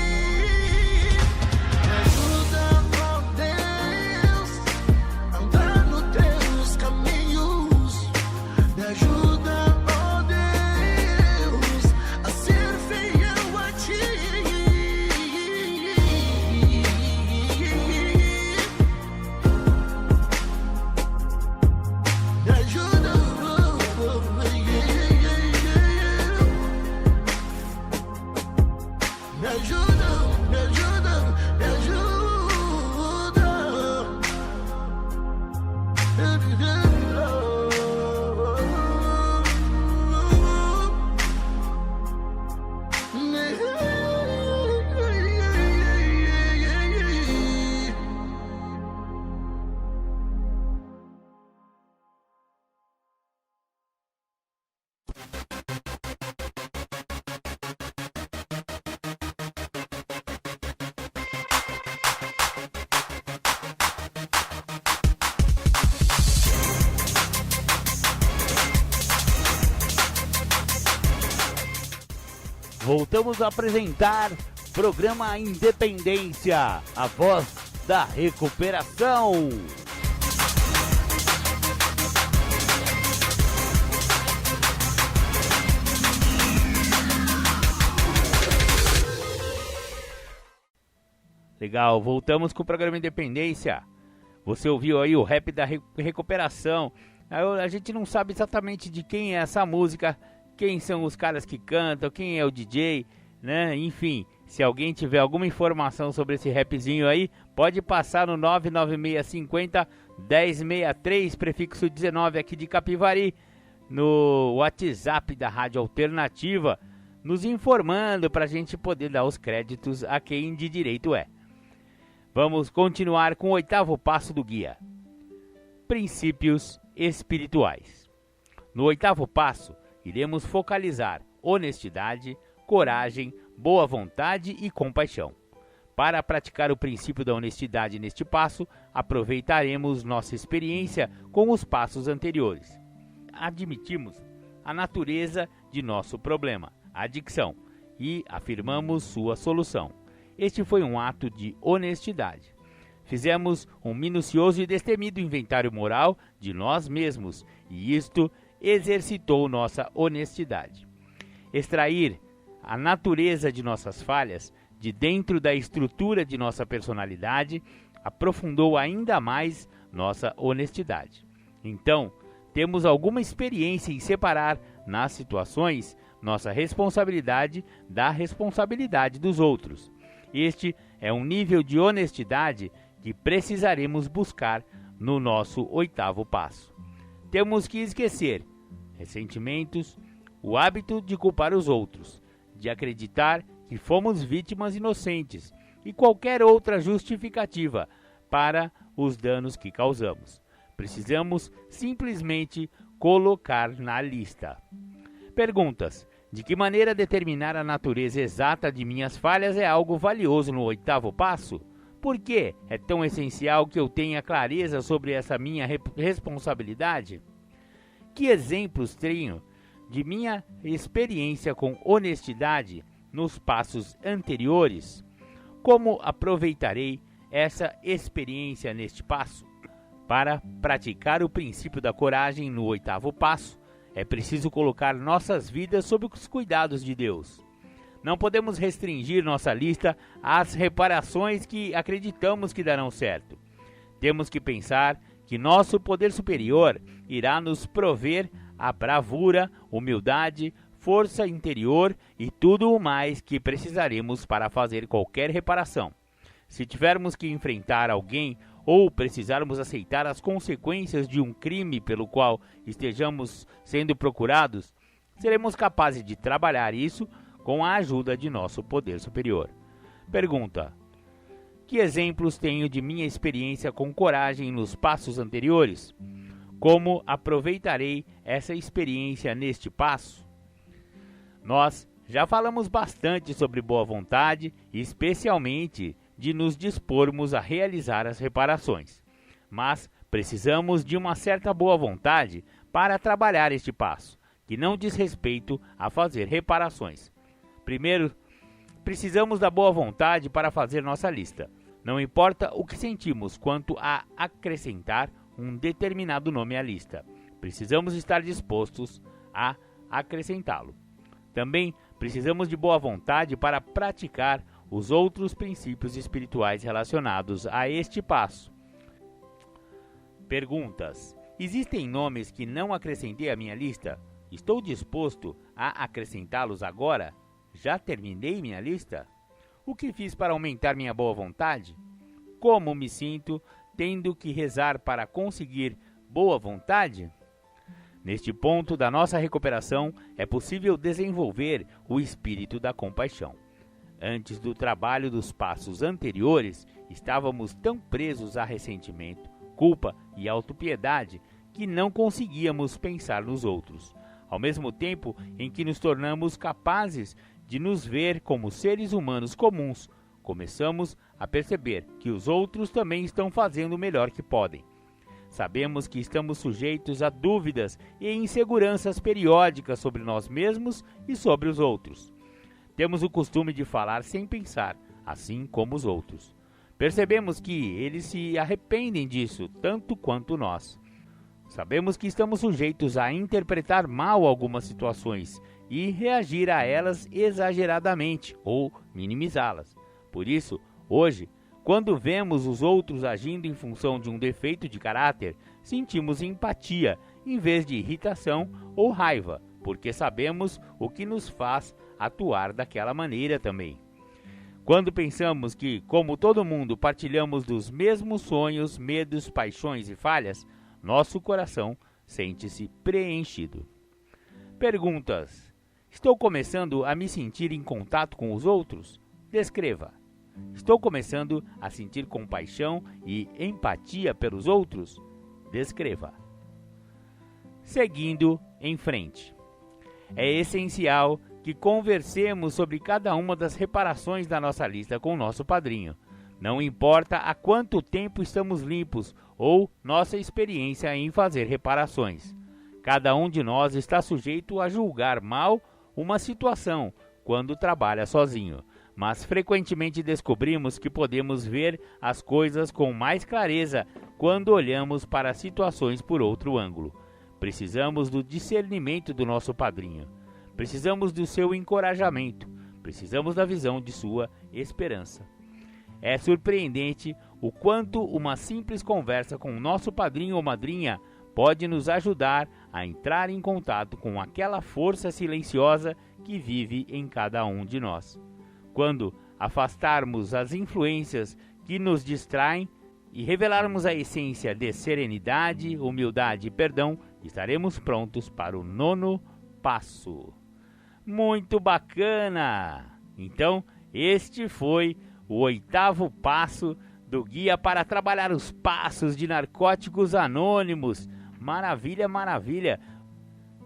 Voltamos a apresentar programa Independência, a voz da recuperação. Legal, voltamos com o programa Independência. Você ouviu aí o rap da recuperação. A gente não sabe exatamente de quem é essa música, quem são os caras que cantam, quem é o DJ, né? Enfim, se alguém tiver alguma informação sobre esse rapzinho aí, pode passar no 99650-1063, prefixo 19 aqui de Capivari, no WhatsApp da Rádio Alternativa, nos informando para a gente poder dar os créditos a quem de direito é. Vamos continuar com o 8º passo do guia. Princípios espirituais. No 8º passo, iremos focalizar honestidade, coragem, boa vontade e compaixão. Para praticar o princípio da honestidade neste passo, aproveitaremos nossa experiência com os passos anteriores. Admitimos a natureza de nosso problema, a adicção, e afirmamos sua solução. Este foi um ato de honestidade. Fizemos um minucioso e destemido inventário moral de nós mesmos, e isto exercitou nossa honestidade. Extrair a natureza de nossas falhas de dentro da estrutura de nossa personalidade aprofundou ainda mais nossa honestidade. Então, temos alguma experiência em separar nas situações nossa responsabilidade da responsabilidade dos outros. Este é um nível de honestidade que precisaremos buscar no nosso 8º passo. Temos que esquecer ressentimentos, o hábito de culpar os outros, de acreditar que fomos vítimas inocentes e qualquer outra justificativa para os danos que causamos. Precisamos simplesmente colocar na lista. Perguntas. De que maneira determinar a natureza exata de minhas falhas é algo valioso no 8º passo? Por que é tão essencial que eu tenha clareza sobre essa minha responsabilidade? Que exemplos tenho de minha experiência com honestidade nos passos anteriores? Como aproveitarei essa experiência neste passo? Para praticar o princípio da coragem no 8º passo, é preciso colocar nossas vidas sob os cuidados de Deus. Não podemos restringir nossa lista às reparações que acreditamos que darão certo. Temos que pensar que nosso poder superior irá nos prover a bravura, humildade, força interior e tudo o mais que precisaremos para fazer qualquer reparação. Se tivermos que enfrentar alguém ou precisarmos aceitar as consequências de um crime pelo qual estejamos sendo procurados, seremos capazes de trabalhar isso com a ajuda de nosso poder superior. Pergunta: que exemplos tenho de minha experiência com coragem nos passos anteriores? Como aproveitarei essa experiência neste passo? Nós já falamos bastante sobre boa vontade, especialmente de nos dispormos a realizar as reparações. Mas precisamos de uma certa boa vontade para trabalhar este passo, que não diz respeito a fazer reparações. Primeiro, precisamos da boa vontade para fazer nossa lista. Não importa o que sentimos quanto a acrescentar um determinado nome à lista. Precisamos estar dispostos a acrescentá-lo. Também precisamos de boa vontade para praticar os outros princípios espirituais relacionados a este passo. Perguntas. Existem nomes que não acrescentei à minha lista? Estou disposto a acrescentá-los agora? Já terminei minha lista? O que fiz para aumentar minha boa vontade? Como me sinto tendo que rezar para conseguir boa vontade? Neste ponto da nossa recuperação, é possível desenvolver o espírito da compaixão. Antes do trabalho dos passos anteriores, estávamos tão presos a ressentimento, culpa e autopiedade que não conseguíamos pensar nos outros, ao mesmo tempo em que nos tornamos capazes de nos ver como seres humanos comuns. Começamos a perceber que os outros também estão fazendo o melhor que podem. Sabemos que estamos sujeitos a dúvidas e inseguranças periódicas sobre nós mesmos e sobre os outros. Temos o costume de falar sem pensar, assim como os outros. Percebemos que eles se arrependem disso, tanto quanto nós. Sabemos que estamos sujeitos a interpretar mal algumas situações e reagir a elas exageradamente ou minimizá-las. Por isso, hoje, Quando vemos os outros agindo em função de um defeito de caráter, sentimos empatia em vez de irritação ou raiva, porque sabemos o que nos faz atuar daquela maneira também. Quando pensamos que, como todo mundo, partilhamos dos mesmos sonhos, medos, paixões e falhas, nosso coração sente-se preenchido. Perguntas: estou começando a me sentir em contato com os outros? Descreva. Estou começando a sentir compaixão e empatia pelos outros? Descreva. Seguindo em frente. É essencial que conversemos sobre cada uma das reparações da nossa lista com o nosso padrinho. Não importa há quanto tempo estamos limpos ou nossa experiência em fazer reparações. Cada um de nós está sujeito a julgar mal uma situação quando trabalha sozinho, mas frequentemente descobrimos que podemos ver as coisas com mais clareza quando olhamos para as situações por outro ângulo. Precisamos do discernimento do nosso padrinho. Precisamos do seu encorajamento. Precisamos da visão de sua esperança. É surpreendente o quanto uma simples conversa com o nosso padrinho ou madrinha pode nos ajudar a entrar em contato com aquela força silenciosa que vive em cada um de nós. Quando afastarmos as influências que nos distraem e revelarmos a essência de serenidade, humildade e perdão, estaremos prontos para o 9º passo. Muito bacana! Então, este foi o 8º passo do Guia para Trabalhar os Passos de Narcóticos Anônimos. Maravilha, maravilha!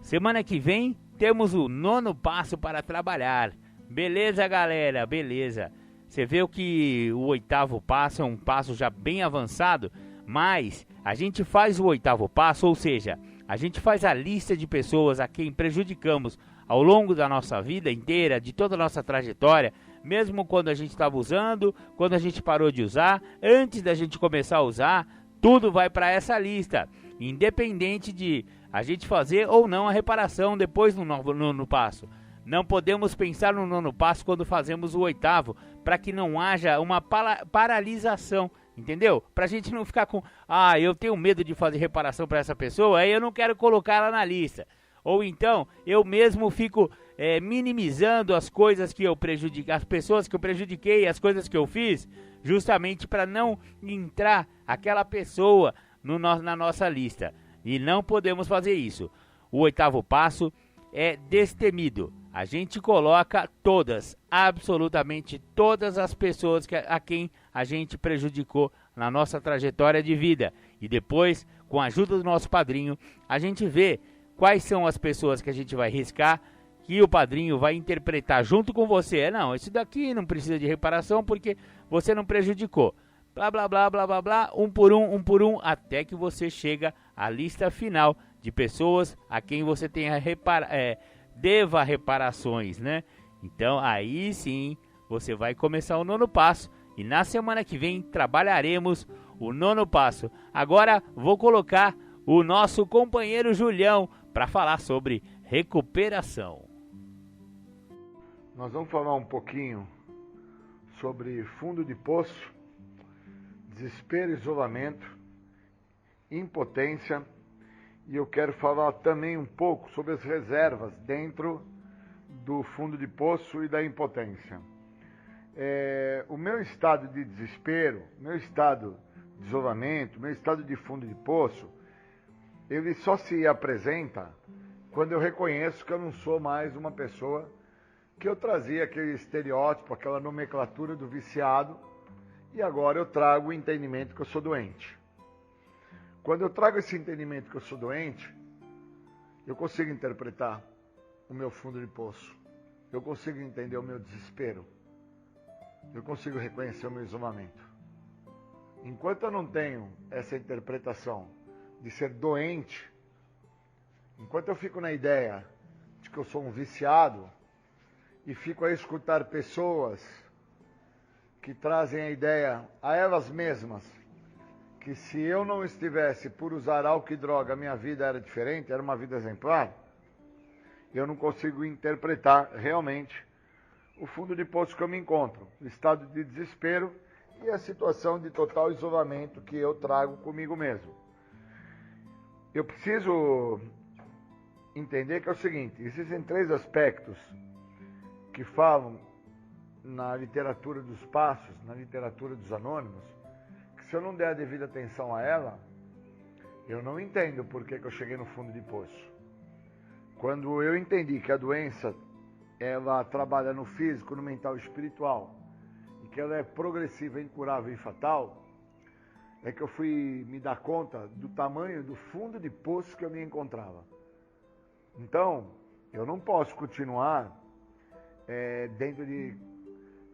Semana que vem temos o 9º passo para trabalhar. Beleza, galera? Beleza. Você vê que o 8º passo é um passo já bem avançado, mas a gente faz o 8º passo, ou seja, a gente faz a lista de pessoas a quem prejudicamos ao longo da nossa vida inteira, de toda a nossa trajetória, mesmo quando a gente estava usando, quando a gente parou de usar, antes da gente começar a usar, tudo vai para essa lista, independente de a gente fazer ou não a reparação depois no 9º passo. Não podemos pensar no 9º passo quando fazemos o 8º, para que não haja uma paralisação, entendeu? Para a gente não ficar com, eu tenho medo de fazer reparação para essa pessoa, aí eu não quero colocar ela na lista. Ou então, eu mesmo fico minimizando as coisas que eu prejudiquei, as pessoas que eu prejudiquei, as coisas que eu fiz, justamente para não entrar aquela pessoa na nossa lista. E não podemos fazer isso. O 8º passo é destemido. A gente coloca todas, absolutamente todas as pessoas a quem a gente prejudicou na nossa trajetória de vida. E depois, com a ajuda do nosso padrinho, a gente vê quais são as pessoas que a gente vai riscar, que o padrinho vai interpretar junto com você. Não, isso daqui não precisa de reparação porque você não prejudicou. Blá, blá, blá, blá, blá, blá, um por um, até que você chega à lista final de pessoas a quem você tenha deva reparações, né? Então, aí sim, você vai começar o 9º passo. E na semana que vem, trabalharemos o 9º passo. Agora, vou colocar o nosso companheiro Julião para falar sobre recuperação.
Nós vamos falar um pouquinho sobre fundo de poço, desespero, isolamento, impotência, e eu quero falar também um pouco sobre as reservas dentro do fundo de poço e da impotência. O meu estado de desespero, meu estado de isolamento, meu estado de fundo de poço, ele só se apresenta quando eu reconheço que eu não sou mais uma pessoa que eu trazia aquele estereótipo, aquela nomenclatura do viciado, e agora eu trago o entendimento que eu sou doente. Quando eu trago esse entendimento que eu sou doente, eu consigo interpretar o meu fundo de poço, eu consigo entender o meu desespero, eu consigo reconhecer o meu isolamento. Enquanto eu não tenho essa interpretação de ser doente, enquanto eu fico na ideia de que eu sou um viciado e fico a escutar pessoas que trazem a ideia a elas mesmas que se eu não estivesse por usar álcool e droga, a minha vida era diferente, era uma vida exemplar, eu não consigo interpretar realmente o fundo de poço que eu me encontro, o estado de desespero e a situação de total isolamento que eu trago comigo mesmo. Eu preciso entender que é o seguinte, existem 3 aspectos que falam na literatura dos passos, na literatura dos anônimos, que se eu não der a devida atenção a ela, eu não entendo por que eu cheguei no fundo de poço. Quando eu entendi que a doença, ela trabalha no físico, no mental e espiritual, e que ela é progressiva, incurável e fatal, é que eu fui me dar conta do tamanho do fundo de poço que eu me encontrava. Então, eu não posso continuar dentro de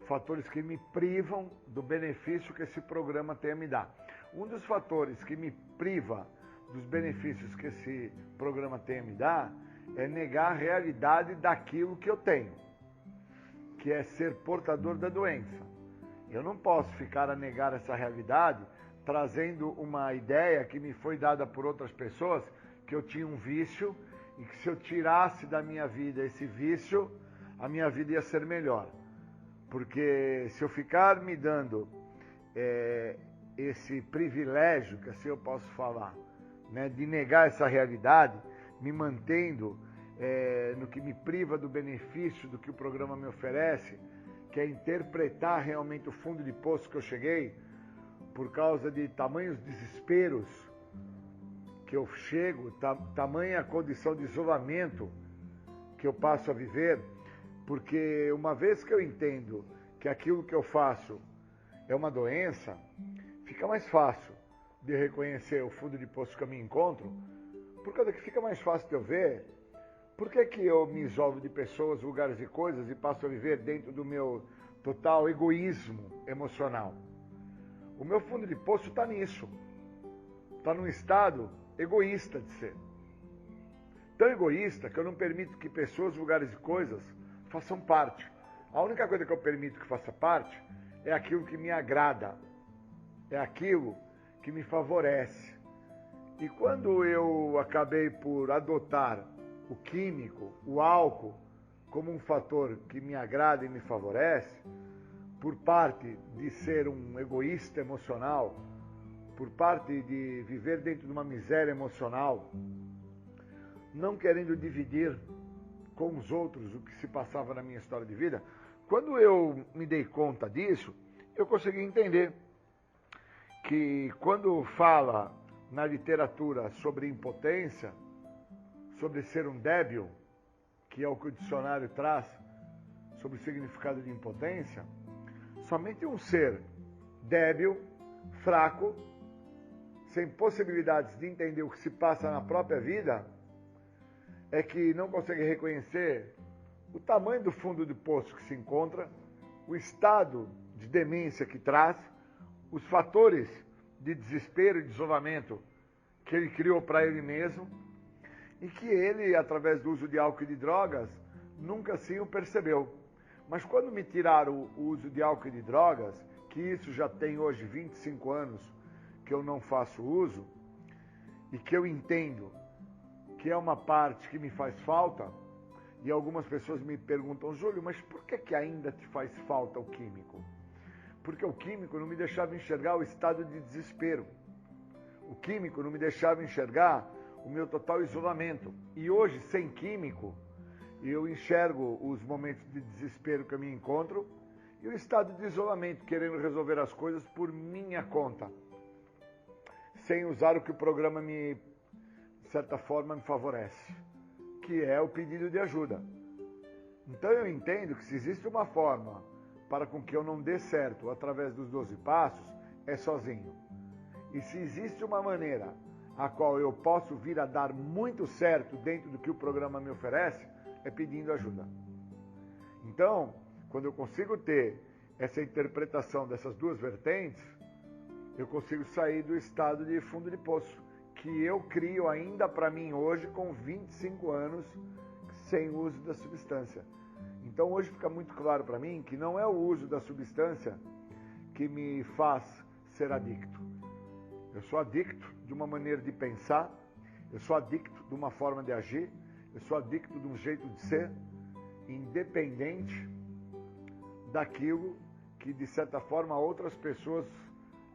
fatores que me privam do benefício que esse programa tem a me dar. Um dos fatores que me priva dos benefícios que esse programa tem a me dar é negar a realidade daquilo que eu tenho, que é ser portador da doença. Eu não posso ficar a negar essa realidade trazendo uma ideia que me foi dada por outras pessoas, que eu tinha um vício e que se eu tirasse da minha vida esse vício, a minha vida ia ser melhor. Porque se eu ficar me dando esse privilégio, que assim eu posso falar, né, de negar essa realidade, me mantendo no que me priva do benefício do que o programa me oferece, que é interpretar realmente o fundo de poço que eu cheguei, por causa de tamanhos desesperos que eu chego, tamanha condição de isolamento que eu passo a viver, porque uma vez que eu entendo que aquilo que eu faço é uma doença, fica mais fácil de reconhecer o fundo de poço que eu me encontro, por causa que fica mais fácil de eu ver por que eu me isolo de pessoas, lugares e coisas e passo a viver dentro do meu total egoísmo emocional. O meu fundo de poço está nisso, está num estado egoísta de ser. Tão egoísta que eu não permito que pessoas, lugares e coisas façam parte. A única coisa que eu permito que faça parte é aquilo que me agrada, é aquilo que me favorece. E quando eu acabei por adotar o químico, o álcool, como um fator que me agrada e me favorece, por parte de ser um egoísta emocional, por parte de viver dentro de uma miséria emocional, não querendo dividir com os outros o que se passava na minha história de vida, quando eu me dei conta disso, eu consegui entender que quando fala na literatura sobre impotência, sobre ser um débil, que é o que o dicionário traz sobre o significado de impotência, somente um ser débil, fraco, sem possibilidades de entender o que se passa na própria vida, é que não consegue reconhecer o tamanho do fundo do poço que se encontra, o estado de demência que traz, os fatores de desespero e de isolamento que ele criou para ele mesmo, e que ele, através do uso de álcool e de drogas, nunca assim o percebeu. Mas quando me tiraram o uso de álcool e de drogas, que isso já tem hoje 25 anos que eu não faço uso, e que eu entendo que é uma parte que me faz falta, e algumas pessoas me perguntam, Júlio, mas por que ainda te faz falta o químico? Porque o químico não me deixava enxergar o estado de desespero. O químico não me deixava enxergar o meu total isolamento. E hoje, sem químico, eu enxergo os momentos de desespero que eu me encontro e o estado de isolamento, querendo resolver as coisas por minha conta, sem usar o que o programa me, de certa forma, me favorece, que é o pedido de ajuda. Então eu entendo que se existe uma forma para com que eu não dê certo através dos 12 passos, é sozinho. E se existe uma maneira a qual eu posso vir a dar muito certo dentro do que o programa me oferece, é pedindo ajuda. Então, quando eu consigo ter essa interpretação dessas duas vertentes, eu consigo sair do estado de fundo de poço, que eu crio ainda para mim hoje com 25 anos sem uso da substância. Então hoje fica muito claro para mim que não é o uso da substância que me faz ser adicto. Eu sou adicto de uma maneira de pensar, eu sou adicto de uma forma de agir, eu sou adicto de um jeito de ser, independente daquilo que, de certa forma, outras pessoas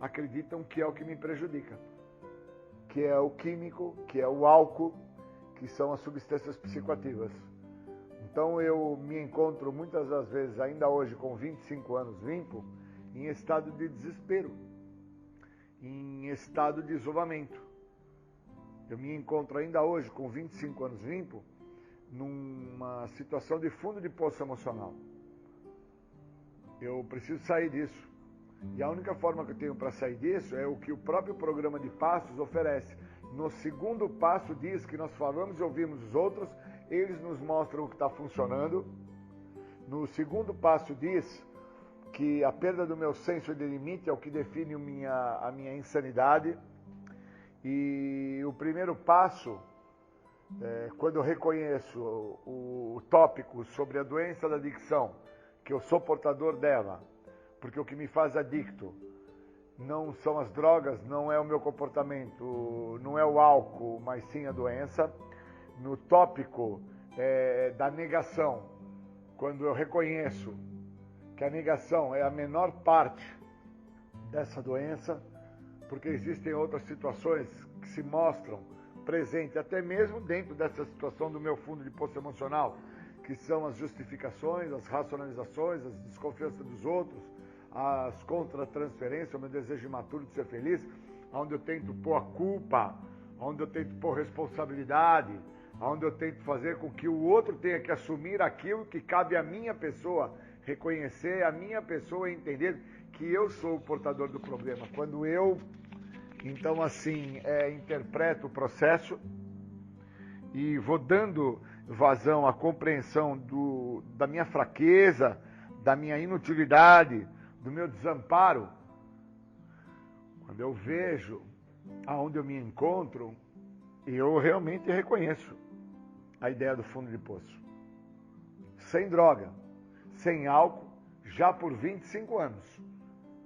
acreditam que é o que me prejudica, que é o químico, que é o álcool, que são as substâncias psicoativas. Então eu me encontro muitas das vezes, ainda hoje com 25 anos limpo, em estado de desespero, em estado de isolamento. Eu me encontro ainda hoje com 25 anos limpo, numa situação de fundo de poço emocional. Eu preciso sair disso. E a única forma que eu tenho para sair disso é o que o próprio programa de passos oferece. No segundo passo diz que nós falamos e ouvimos os outros, eles nos mostram o que está funcionando. No segundo passo diz que a perda do meu senso de limite é o que define a minha insanidade. E o primeiro passo, quando eu reconheço o tópico sobre a doença da adicção, que eu sou portador dela, porque o que me faz adicto não são as drogas, não é o meu comportamento, não é o álcool, mas sim a doença. No tópico da negação, quando eu reconheço que a negação é a menor parte dessa doença, porque existem outras situações que se mostram presentes, até mesmo dentro dessa situação do meu fundo de poço emocional, que são as justificações, as racionalizações, as desconfianças dos outros, as contra-transferências, o meu desejo imaturo de ser feliz, onde eu tento pôr a culpa, onde eu tento pôr responsabilidade, onde eu tento fazer com que o outro tenha que assumir aquilo que cabe à minha pessoa, reconhecer a minha pessoa e entender que eu sou o portador do problema. Quando eu, então assim, interpreto o processo e vou dando vazão à compreensão da minha fraqueza, da minha inutilidade, do meu desamparo, quando eu vejo aonde eu me encontro, eu realmente reconheço a ideia do fundo de poço. Sem droga, sem álcool, já por 25 anos,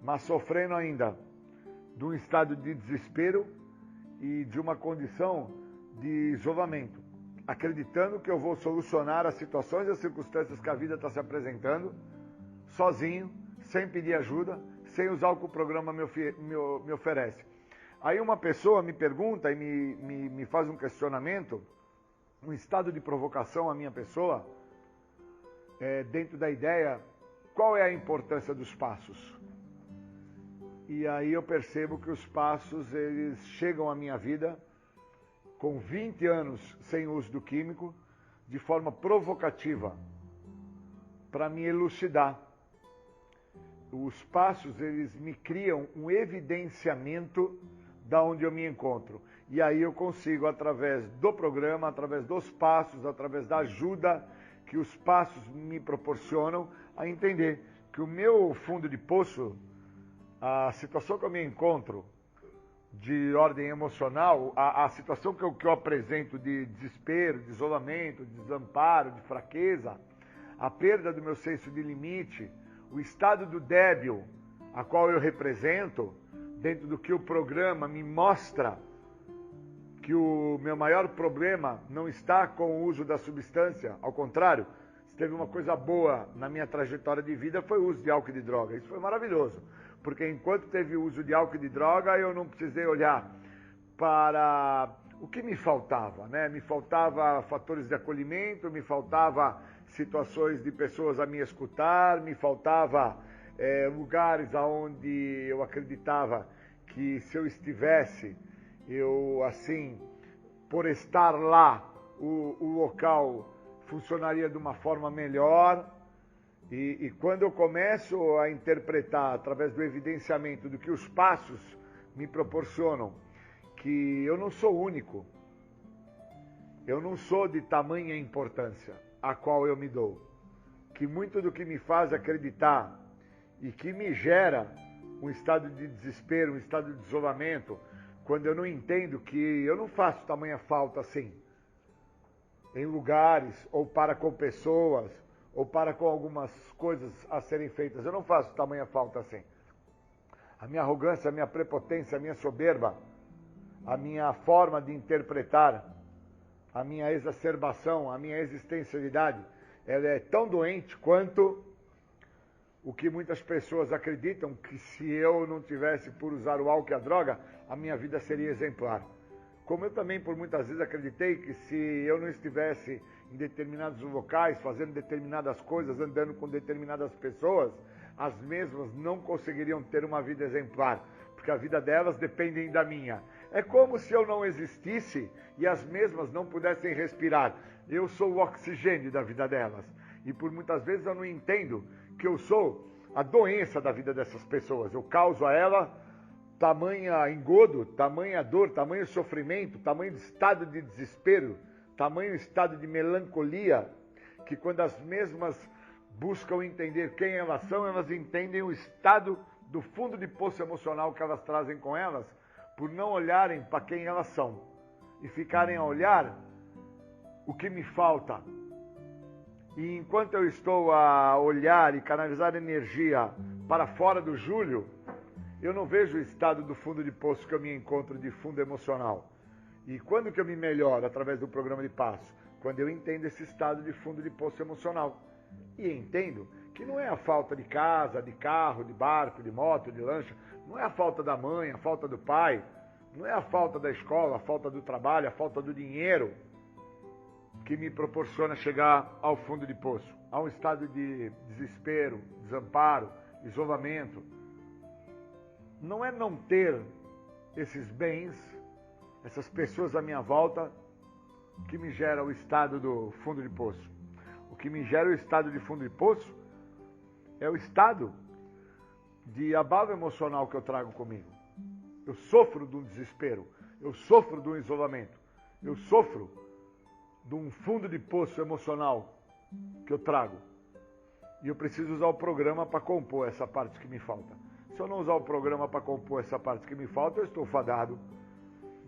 mas sofrendo ainda de um estado de desespero e de uma condição de isolamento, acreditando que eu vou solucionar as situações e as circunstâncias que a vida está se apresentando, sozinho, sem pedir ajuda, sem usar o que o programa me oferece. Aí uma pessoa me pergunta e me faz um questionamento, um estado de provocação à minha pessoa, dentro da ideia, qual é a importância dos passos? E aí eu percebo que os passos, eles chegam à minha vida com 20 anos sem uso do químico, de forma provocativa, para me elucidar. Os passos, eles me criam um evidenciamento da onde eu me encontro. E aí eu consigo, através do programa, através dos passos, através da ajuda que os passos me proporcionam, a entender que o meu fundo de poço, a situação que eu me encontro de ordem emocional, a situação que eu apresento de desespero, de isolamento, de desamparo, de fraqueza, a perda do meu senso de limite, o estado do débil, a qual eu represento, dentro do que o programa me mostra, que o meu maior problema não está com o uso da substância, ao contrário, se teve uma coisa boa na minha trajetória de vida foi o uso de álcool e de droga. Isso foi maravilhoso, porque enquanto teve o uso de álcool e de droga, eu não precisei olhar para o que me faltava, né? Me faltava fatores de acolhimento, me faltava situações de pessoas a me escutar, me faltava lugares aonde eu acreditava que se eu estivesse, eu assim, por estar lá, o local funcionaria de uma forma melhor. E quando eu começo a interpretar, através do evidenciamento do que os passos me proporcionam, que eu não sou único, eu não sou de tamanha importância a qual eu me dou, que muito do que me faz acreditar e que me gera um estado de desespero, um estado de isolamento, quando eu não entendo que eu não faço tamanha falta assim, em lugares, ou para com pessoas, ou para com algumas coisas a serem feitas, eu não faço tamanha falta assim. A minha arrogância, a minha prepotência, a minha soberba, a minha forma de interpretar, a minha exacerbação, a minha existencialidade, ela é tão doente quanto o que muitas pessoas acreditam, que se eu não tivesse por usar o álcool e a droga, a minha vida seria exemplar. Como eu também por muitas vezes acreditei que se eu não estivesse em determinados locais, fazendo determinadas coisas, andando com determinadas pessoas, as mesmas não conseguiriam ter uma vida exemplar, porque a vida delas depende da minha. É como se eu não existisse e as mesmas não pudessem respirar. Eu sou o oxigênio da vida delas. E por muitas vezes eu não entendo que eu sou a doença da vida dessas pessoas. Eu causo a ela tamanha engodo, tamanha dor, tamanho sofrimento, tamanho estado de desespero, tamanho estado de melancolia, que quando as mesmas buscam entender quem elas são, elas entendem o estado do fundo de poço emocional que elas trazem com elas, por não olharem para quem elas são e ficarem a olhar o que me falta. E enquanto eu estou a olhar e canalizar energia para fora do Júlio, eu não vejo o estado do fundo de poço que eu me encontro de fundo emocional. E quando que eu me melhoro através do programa de passo? Quando eu entendo esse estado de fundo de poço emocional. E entendo que não é a falta de casa, de carro, de barco, de moto, de lancha, não é a falta da mãe, a falta do pai, não é a falta da escola, a falta do trabalho, a falta do dinheiro que me proporciona chegar ao fundo de poço, a um estado de desespero, desamparo, isolamento. Não é não ter esses bens, essas pessoas à minha volta, que me gera o estado do fundo de poço. O que me gera o estado de fundo de poço é o estado de abalo emocional que eu trago comigo. Eu sofro de um desespero, eu sofro de um isolamento, eu sofro de um fundo de poço emocional que eu trago. E eu preciso usar o programa para compor essa parte que me falta. Se eu não usar o programa para compor essa parte que me falta, eu estou fadado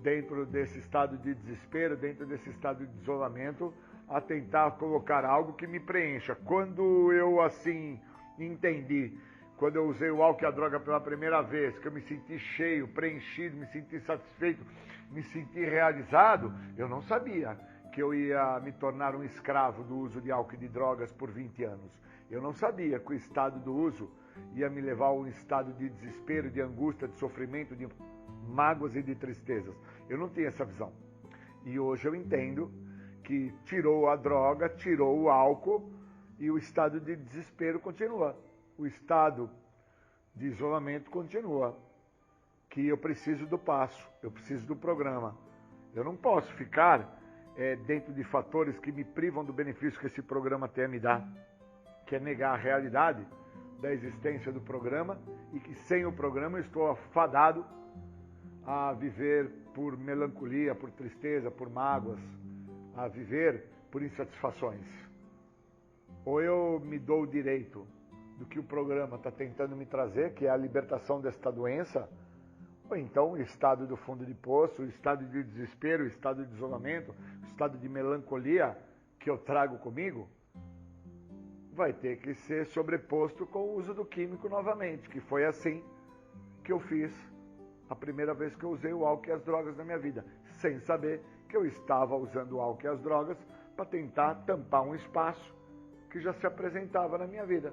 dentro desse estado de desespero, dentro desse estado de isolamento, a tentar colocar algo que me preencha. Quando eu assim entendi, quando eu usei o álcool e a droga pela primeira vez, que eu me senti cheio, preenchido, me senti satisfeito, me senti realizado, eu não sabia que eu ia me tornar um escravo do uso de álcool e de drogas por 20 anos. Eu não sabia que o estado do uso ia me levar a um estado de desespero, de angústia, de sofrimento, de mágoas e de tristezas. Eu não tinha essa visão. E hoje eu entendo que tirou a droga, tirou o álcool e o estado de desespero continua. O estado de isolamento continua. Que eu preciso do passo, eu preciso do programa. Eu não posso ficar dentro de fatores que me privam do benefício que esse programa tem a me dar, que é negar a realidade da existência do programa e que sem o programa eu estou afadado a viver por melancolia, por tristeza, por mágoas, a viver por insatisfações. Ou eu me dou o direito do que o programa está tentando me trazer, que é a libertação desta doença, ou então o estado do fundo de poço, o estado de desespero, o estado de isolamento, o estado de melancolia que eu trago comigo, vai ter que ser sobreposto com o uso do químico novamente, que foi assim que eu fiz a primeira vez que eu usei o álcool e as drogas na minha vida, sem saber que eu estava usando o álcool e as drogas para tentar tampar um espaço que já se apresentava na minha vida.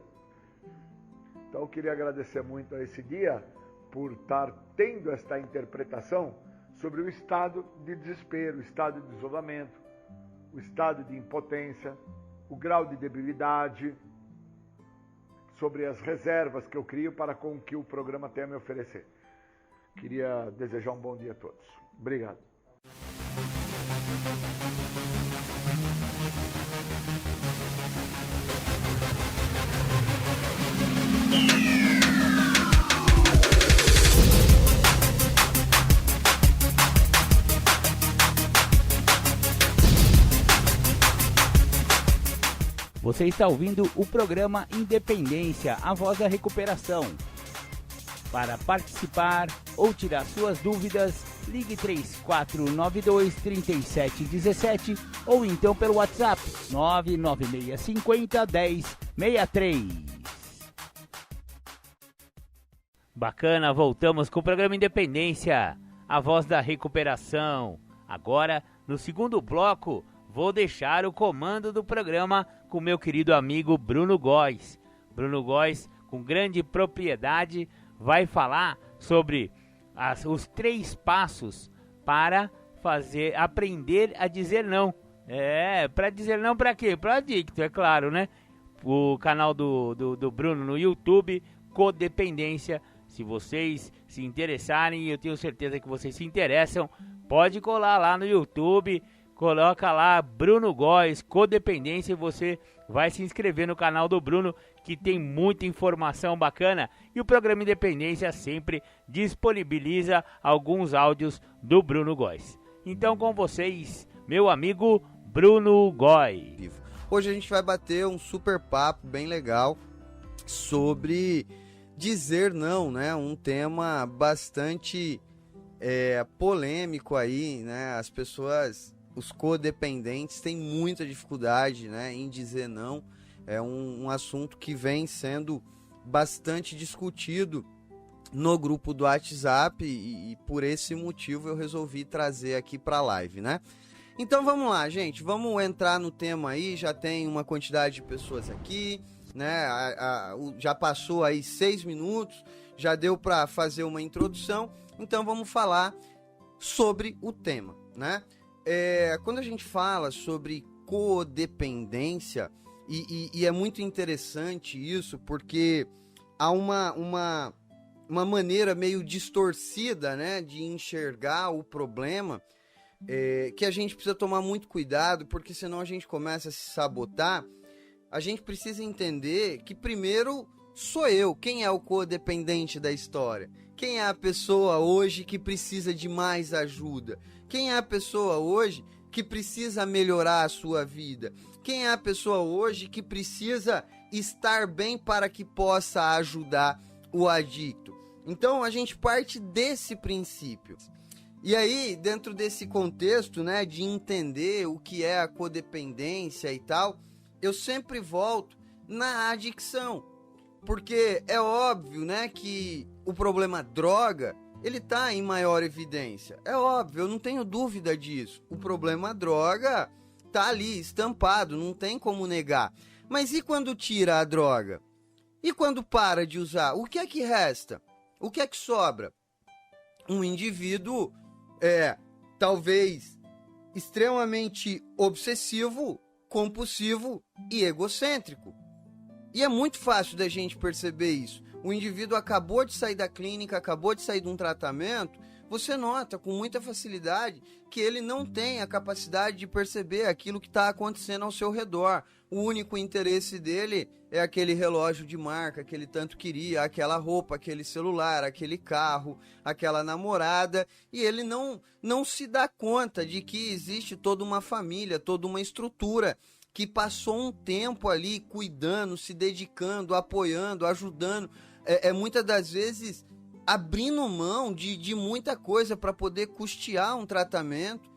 Então eu queria agradecer muito a esse dia por estar tendo esta interpretação sobre o estado de desespero, o estado de isolamento, o estado de impotência, o grau de debilidade, sobre as reservas que eu crio para com o que o programa tem a me oferecer. Queria desejar um bom dia a todos. Obrigado.
Você está ouvindo o programa Independência, a voz da recuperação. Para participar ou tirar suas dúvidas, ligue 3492-3717 ou então pelo WhatsApp 99650-1063. Bacana, voltamos com o programa Independência, a voz da recuperação. Agora, no segundo bloco, vou deixar o comando do programa com meu querido amigo Bruno Góes. Bruno Góes com grande propriedade, vai falar sobre os 3 passos para aprender a dizer não. Para dizer não para quê? Para adicto, é claro, né? O canal do Bruno no YouTube, Codependência. Se vocês se interessarem, eu tenho certeza que vocês se interessam, pode colar lá no YouTube, coloca lá Bruno Góes, Codependência, e você vai se inscrever no canal do Bruno, que tem muita informação bacana. E o programa Independência sempre disponibiliza alguns áudios do Bruno Góes. Então, com vocês, meu amigo Bruno Góes.
Hoje a gente vai bater um super papo bem legal sobre dizer não, né? Um tema bastante polêmico aí, né? As pessoas, os codependentes, têm muita dificuldade, né, em dizer não. É um assunto que vem sendo bastante discutido no grupo do WhatsApp e por esse motivo eu resolvi trazer aqui para a live, né? Então vamos lá, gente, vamos entrar no tema aí. Já tem uma quantidade de pessoas aqui, né? Já passou aí 6 minutos, já deu para fazer uma introdução, então vamos falar sobre o tema, né? Quando a gente fala sobre codependência, e é muito interessante isso, porque há uma maneira meio distorcida, né, de enxergar o problema, que a gente precisa tomar muito cuidado, porque senão a gente começa a se sabotar. A gente precisa entender que primeiro sou eu. Quem é o codependente da história? Quem é a pessoa hoje que precisa de mais ajuda? Quem é a pessoa hoje que precisa melhorar a sua vida? Quem é a pessoa hoje que precisa estar bem para que possa ajudar o adicto? Então a gente parte desse princípio. E aí, dentro desse contexto, né, de entender o que é a codependência e tal, eu sempre volto na adicção. Porque é óbvio, né, que o problema droga, ele tá em maior evidência. É óbvio, eu não tenho dúvida disso. O problema droga tá ali, estampado, não tem como negar. Mas e quando tira a droga? E quando para de usar? O que é que resta? O que é que sobra? Um indivíduo, talvez, extremamente obsessivo, compulsivo e egocêntrico. E é muito fácil da gente perceber isso. O indivíduo acabou de sair da clínica, acabou de sair de um tratamento, você nota com muita facilidade que ele não tem a capacidade de perceber aquilo que está acontecendo ao seu redor. O único interesse dele é aquele relógio de marca que ele tanto queria, aquela roupa, aquele celular, aquele carro, aquela namorada, e ele não se dá conta de que existe toda uma família, toda uma estrutura que passou um tempo ali cuidando, se dedicando, apoiando, ajudando, muitas das vezes abrindo mão de muita coisa para poder custear um tratamento.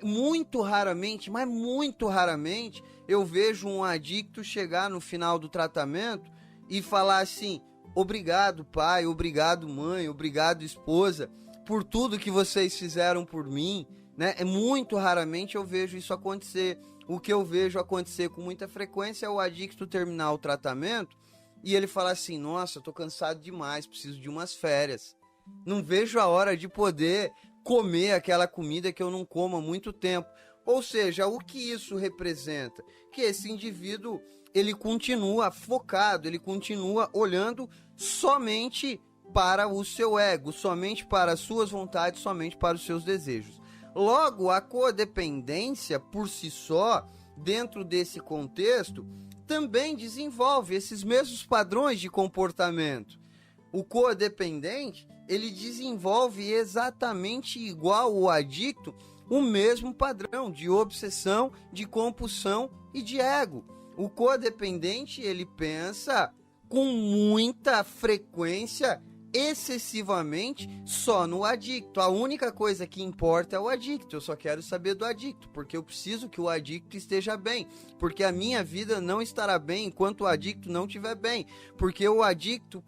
Muito raramente, mas muito raramente, eu vejo um adicto chegar no final do tratamento e falar assim: obrigado pai, obrigado mãe, obrigado esposa, por tudo que vocês fizeram por mim, né? Muito raramente eu vejo isso acontecer. O que eu vejo acontecer com muita frequência é o adicto terminar o tratamento e ele falar assim: nossa, eu tô cansado demais, preciso de umas férias. Não vejo a hora de poder comer aquela comida que eu não como há muito tempo. Ou seja, o que isso representa? Que esse indivíduo, ele continua focado, ele continua olhando somente para o seu ego, somente para as suas vontades, somente para os seus desejos. Logo, a codependência por si só, dentro desse contexto, também desenvolve esses mesmos padrões de comportamento. O codependente, ele desenvolve exatamente igual o adicto, o mesmo padrão de obsessão, de compulsão e de ego. O codependente, ele pensa com muita frequência, excessivamente, só no adicto. A única coisa que importa é o adicto. Eu só quero saber do adicto, porque eu preciso que o adicto esteja bem, porque a minha vida não estará bem enquanto o adicto não estiver bem, porque o adicto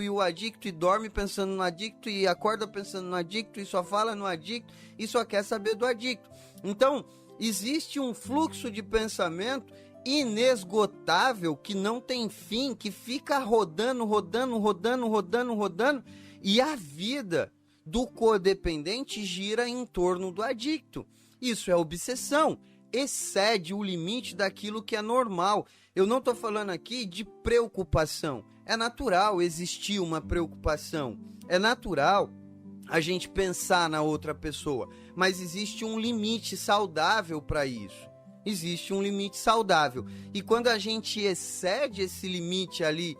e dorme pensando no adicto e acorda pensando no adicto e só fala no adicto e só quer saber do adicto. Então, existe um fluxo de pensamento inesgotável, que não tem fim, que fica rodando, e a vida do codependente gira em torno do adicto. Isso é obsessão, excede o limite daquilo que é normal. Eu não estou falando aqui de preocupação. É natural existir uma preocupação, é natural a gente pensar na outra pessoa, mas existe um limite saudável para isso. Existe um limite saudável. E quando a gente excede esse limite ali,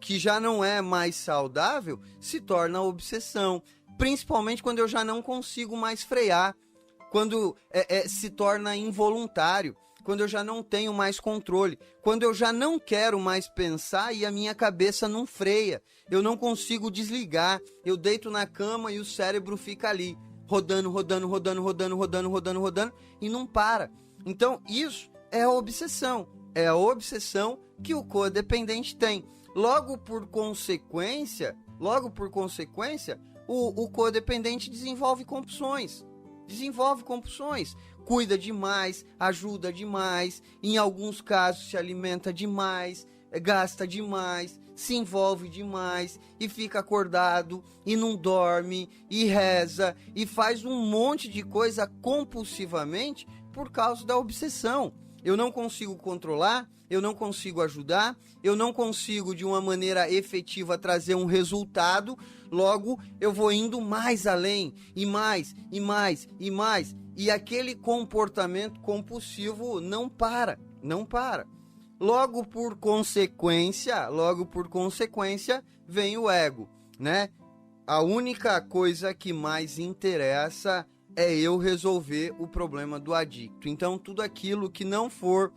que já não é mais saudável, se torna obsessão. Principalmente quando eu já não consigo mais frear. Quando se torna involuntário. Quando eu já não tenho mais controle. Quando eu já não quero mais pensar e a minha cabeça não freia. Eu não consigo desligar. Eu deito na cama e o cérebro fica ali. Rodando e não para. Então, isso é a obsessão. É a obsessão que o codependente tem. Logo por consequência, o codependente desenvolve compulsões. Cuida demais, ajuda demais, em alguns casos se alimenta demais, gasta demais, se envolve demais e fica acordado e não dorme e reza e faz um monte de coisa compulsivamente por causa da obsessão. Eu não consigo controlar, eu não consigo ajudar, eu não consigo de uma maneira efetiva trazer um resultado, logo eu vou indo mais além, e mais, e aquele comportamento compulsivo não para. Logo por consequência, vem o ego, né? A única coisa que mais interessa é eu resolver o problema do adicto. Então, tudo aquilo que não for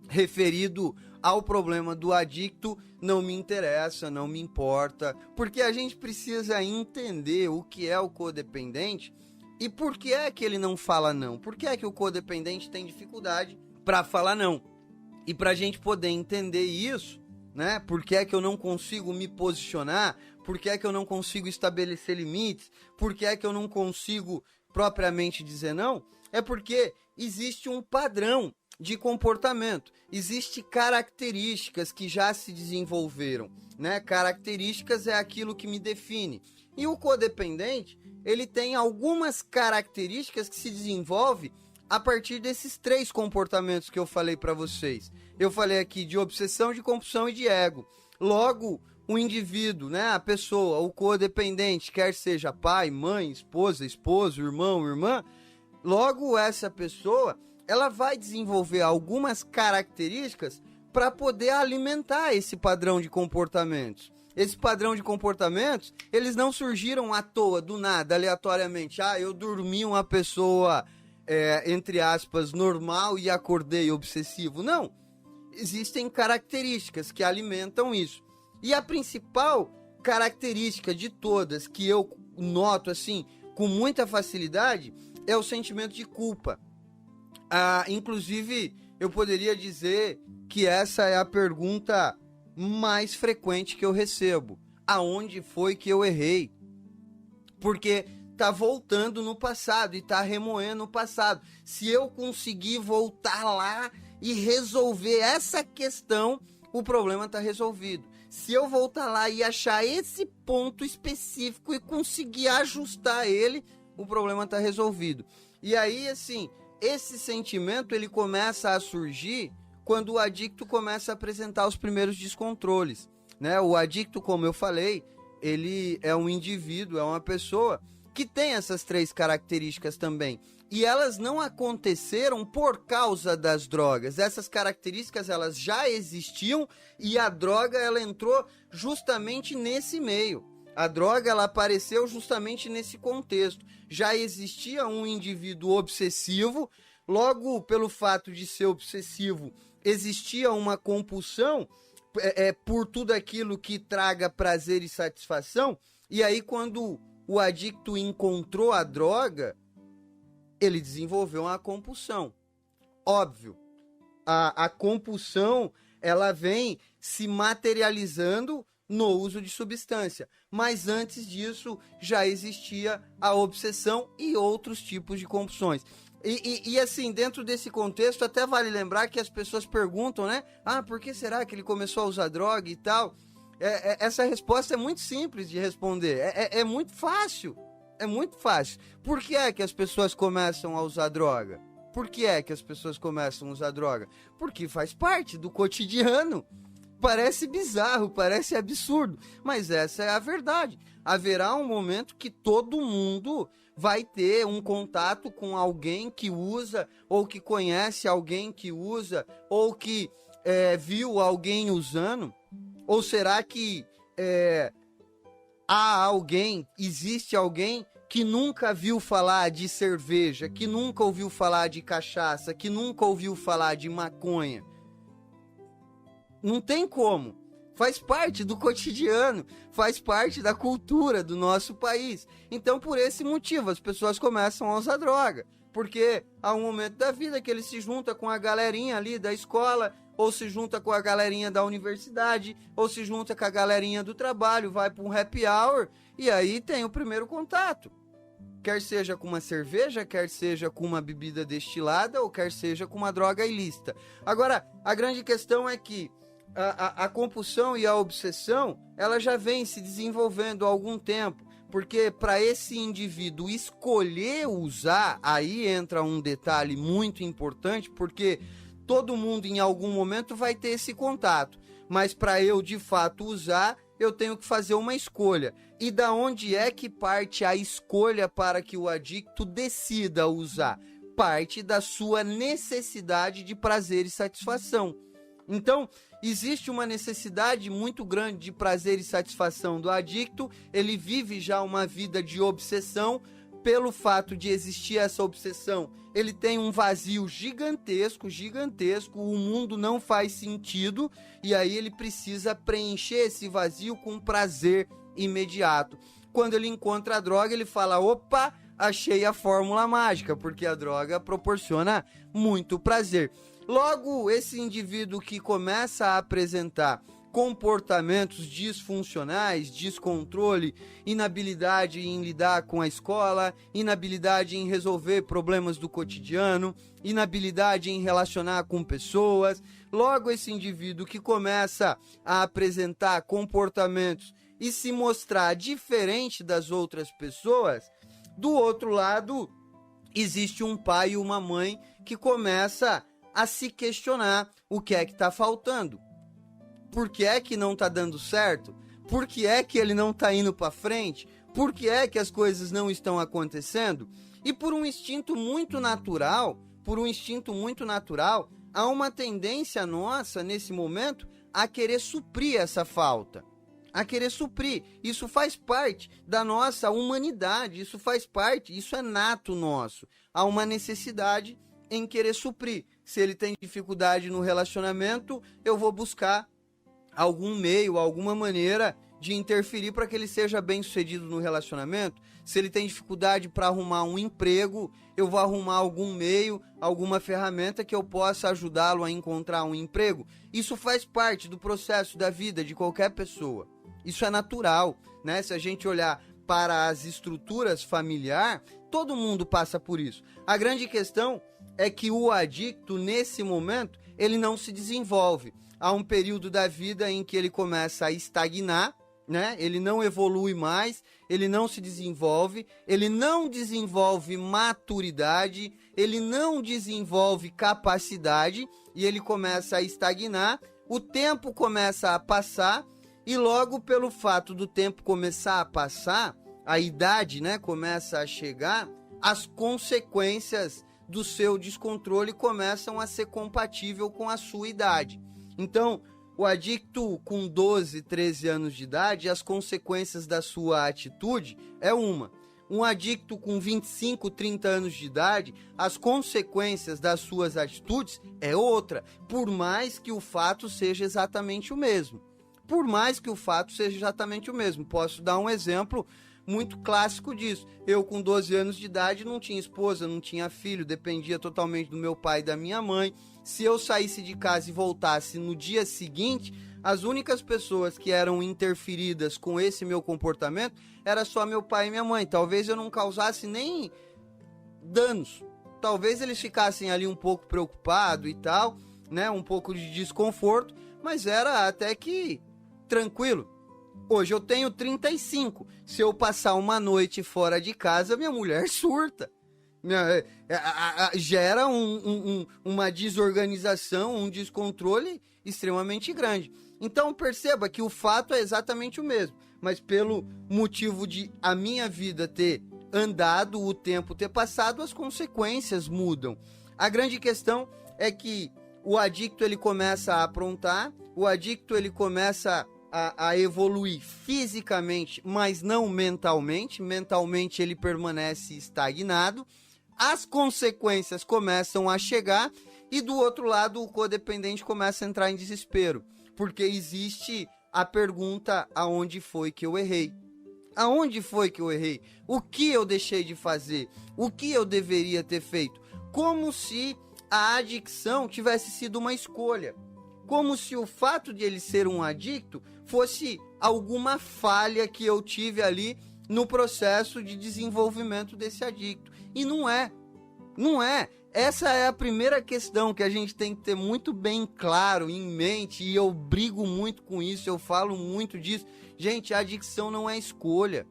referido ao problema do adicto não me interessa, não me importa, porque a gente precisa entender o que é o codependente e por que é que ele não fala não. Por que é que o codependente tem dificuldade para falar não? E para a gente poder entender isso, né? Por que é que eu não consigo me posicionar? Por que é que eu não consigo estabelecer limites? Por que é que eu não consigo propriamente dizer não? É porque existe um padrão de comportamento, existem características que já se desenvolveram, né? Características é aquilo que me define. E o codependente, ele tem algumas características que se desenvolvem a partir desses 3 comportamentos que eu falei para vocês. Eu falei aqui de obsessão, de compulsão e de ego. Logo, o indivíduo, né, a pessoa, o codependente, quer seja pai, mãe, esposa, esposo, irmão, irmã, logo essa pessoa, ela vai desenvolver algumas características para poder alimentar esse padrão de comportamentos. Esse padrão de comportamentos, eles não surgiram à toa, do nada, aleatoriamente. Eu dormi uma pessoa, entre aspas, normal e acordei obsessivo. Não. Existem características que alimentam isso. E a principal característica de todas que eu noto assim com muita facilidade é o sentimento de culpa. Inclusive, eu poderia dizer que essa é a pergunta mais frequente que eu recebo. Aonde foi que eu errei? Porque tá voltando no passado e tá remoendo o passado. Se eu conseguir voltar lá e resolver essa questão, o problema tá resolvido. Se eu voltar lá e achar esse ponto específico e conseguir ajustar ele, o problema está resolvido. E aí, assim, esse sentimento ele começa a surgir quando o adicto começa a apresentar os primeiros descontroles, né? O adicto, como eu falei, ele é um indivíduo, é uma pessoa que tem essas 3 características também. E elas não aconteceram por causa das drogas. Essas características, elas já existiam e a droga, ela entrou justamente nesse meio. A droga, ela apareceu justamente nesse contexto. Já existia um indivíduo obsessivo, logo pelo fato de ser obsessivo, existia uma compulsão por tudo aquilo que traga prazer e satisfação. E aí, quando o adicto encontrou a droga, ele desenvolveu uma compulsão. Óbvio, a compulsão, ela vem se materializando no uso de substância. Mas antes disso, já existia a obsessão e outros tipos de compulsões. E assim, dentro desse contexto, até vale lembrar que as pessoas perguntam, né? Ah, por que será que ele começou a usar droga e tal? Essa resposta é muito simples de responder. É muito fácil. É muito fácil. Por que é que as pessoas começam a usar droga? Por que é que as pessoas começam a usar droga? Porque faz parte do cotidiano. Parece bizarro, parece absurdo, mas essa é a verdade. Haverá um momento que todo mundo vai ter um contato com alguém que usa, ou que conhece alguém que usa, ou que viu alguém usando. Ou será que existe alguém que nunca viu falar de cerveja, que nunca ouviu falar de cachaça, que nunca ouviu falar de maconha? Não tem como. Faz parte do cotidiano, faz parte da cultura do nosso país. Então, por esse motivo, as pessoas começam a usar droga. Porque há um momento da vida que ele se junta com a galerinha ali da escola, ou se junta com a galerinha da universidade, ou se junta com a galerinha do trabalho, vai para um happy hour, e aí tem o primeiro contato. Quer seja com uma cerveja, quer seja com uma bebida destilada, ou quer seja com uma droga ilícita. Agora, a grande questão é que a compulsão e a obsessão, ela já vem se desenvolvendo há algum tempo, porque para esse indivíduo escolher usar, aí entra um detalhe muito importante, porque todo mundo em algum momento vai ter esse contato, mas para eu de fato usar, eu tenho que fazer uma escolha. E da onde é que parte a escolha para que o adicto decida usar? Parte da sua necessidade de prazer e satisfação. Então, existe uma necessidade muito grande de prazer e satisfação do adicto, ele vive já uma vida de obsessão. Pelo fato de existir essa obsessão, ele tem um vazio gigantesco, o mundo não faz sentido, e aí ele precisa preencher esse vazio com prazer imediato. Quando ele encontra a droga, ele fala, opa, achei a fórmula mágica, porque a droga proporciona muito prazer. Logo, esse indivíduo que começa a apresentar comportamentos disfuncionais, descontrole, inabilidade em lidar com a escola, inabilidade em resolver problemas do cotidiano, inabilidade em relacionar com pessoas. Logo, esse indivíduo que começa a apresentar comportamentos e se mostrar diferente das outras pessoas, do outro lado, existe um pai e uma mãe que começa a se questionar o que é que está faltando. Por que é que não está dando certo? Por que é que ele não está indo para frente? Por que é que as coisas não estão acontecendo? E por um instinto muito natural, há uma tendência nossa, nesse momento, a querer suprir essa falta. A querer suprir. Isso faz parte da nossa humanidade, isso é nato nosso. Há uma necessidade em querer suprir. Se ele tem dificuldade no relacionamento, eu vou buscar algum meio, alguma maneira de interferir para que ele seja bem sucedido no relacionamento. Se ele tem dificuldade para arrumar um emprego, eu vou arrumar algum meio, alguma ferramenta que eu possa ajudá-lo a encontrar um emprego. Isso faz parte do processo da vida de qualquer pessoa. Isso é natural, né? Se a gente olhar para as estruturas familiares, todo mundo passa por isso. A grande questão é que o adicto, nesse momento, ele não se desenvolve. Há um período da vida em que ele começa a estagnar, né? Ele não evolui mais, ele não se desenvolve, ele não desenvolve maturidade, ele não desenvolve capacidade e ele começa a estagnar. O tempo começa a passar e logo pelo fato do tempo começar a passar, a idade, né, começa a chegar, as consequências do seu descontrole começam a ser compatível com a sua idade. Então, o adicto com 12, 13 anos de idade, as consequências da sua atitude é uma. Um adicto com 25, 30 anos de idade, as consequências das suas atitudes é outra, por mais que o fato seja exatamente o mesmo. Posso dar um exemplo muito clássico disso. Eu, com 12 anos de idade, não tinha esposa, não tinha filho, dependia totalmente do meu pai e da minha mãe. Se eu saísse de casa e voltasse no dia seguinte, as únicas pessoas que eram interferidas com esse meu comportamento era só meu pai e minha mãe. Talvez eu não causasse nem danos, talvez eles ficassem ali um pouco preocupados e tal, né? Um pouco de desconforto, mas era até que tranquilo. Hoje eu tenho 35. Se eu passar uma noite fora de casa, minha mulher surta. Gera uma desorganização, um descontrole extremamente grande. Então perceba que o fato é exatamente o mesmo, mas pelo motivo de a minha vida ter andado, o tempo ter passado, as consequências mudam. A grande questão é que o adicto ele começa a aprontar, o adicto ele começa a evoluir fisicamente, mas não mentalmente. Mentalmente ele permanece estagnado. As consequências começam a chegar e do outro lado o codependente começa a entrar em desespero, porque existe a pergunta: aonde foi que eu errei? Aonde foi que eu errei? O que eu deixei de fazer? O que eu deveria ter feito? Como se a adicção tivesse sido uma escolha. Como se o fato de ele ser um adicto fosse alguma falha que eu tive ali no processo de desenvolvimento desse adicto. E não é. Não é. Essa é a primeira questão que a gente tem que ter muito bem claro, em mente, e eu brigo muito com isso, eu falo muito disso. Gente, a adicção não é escolha.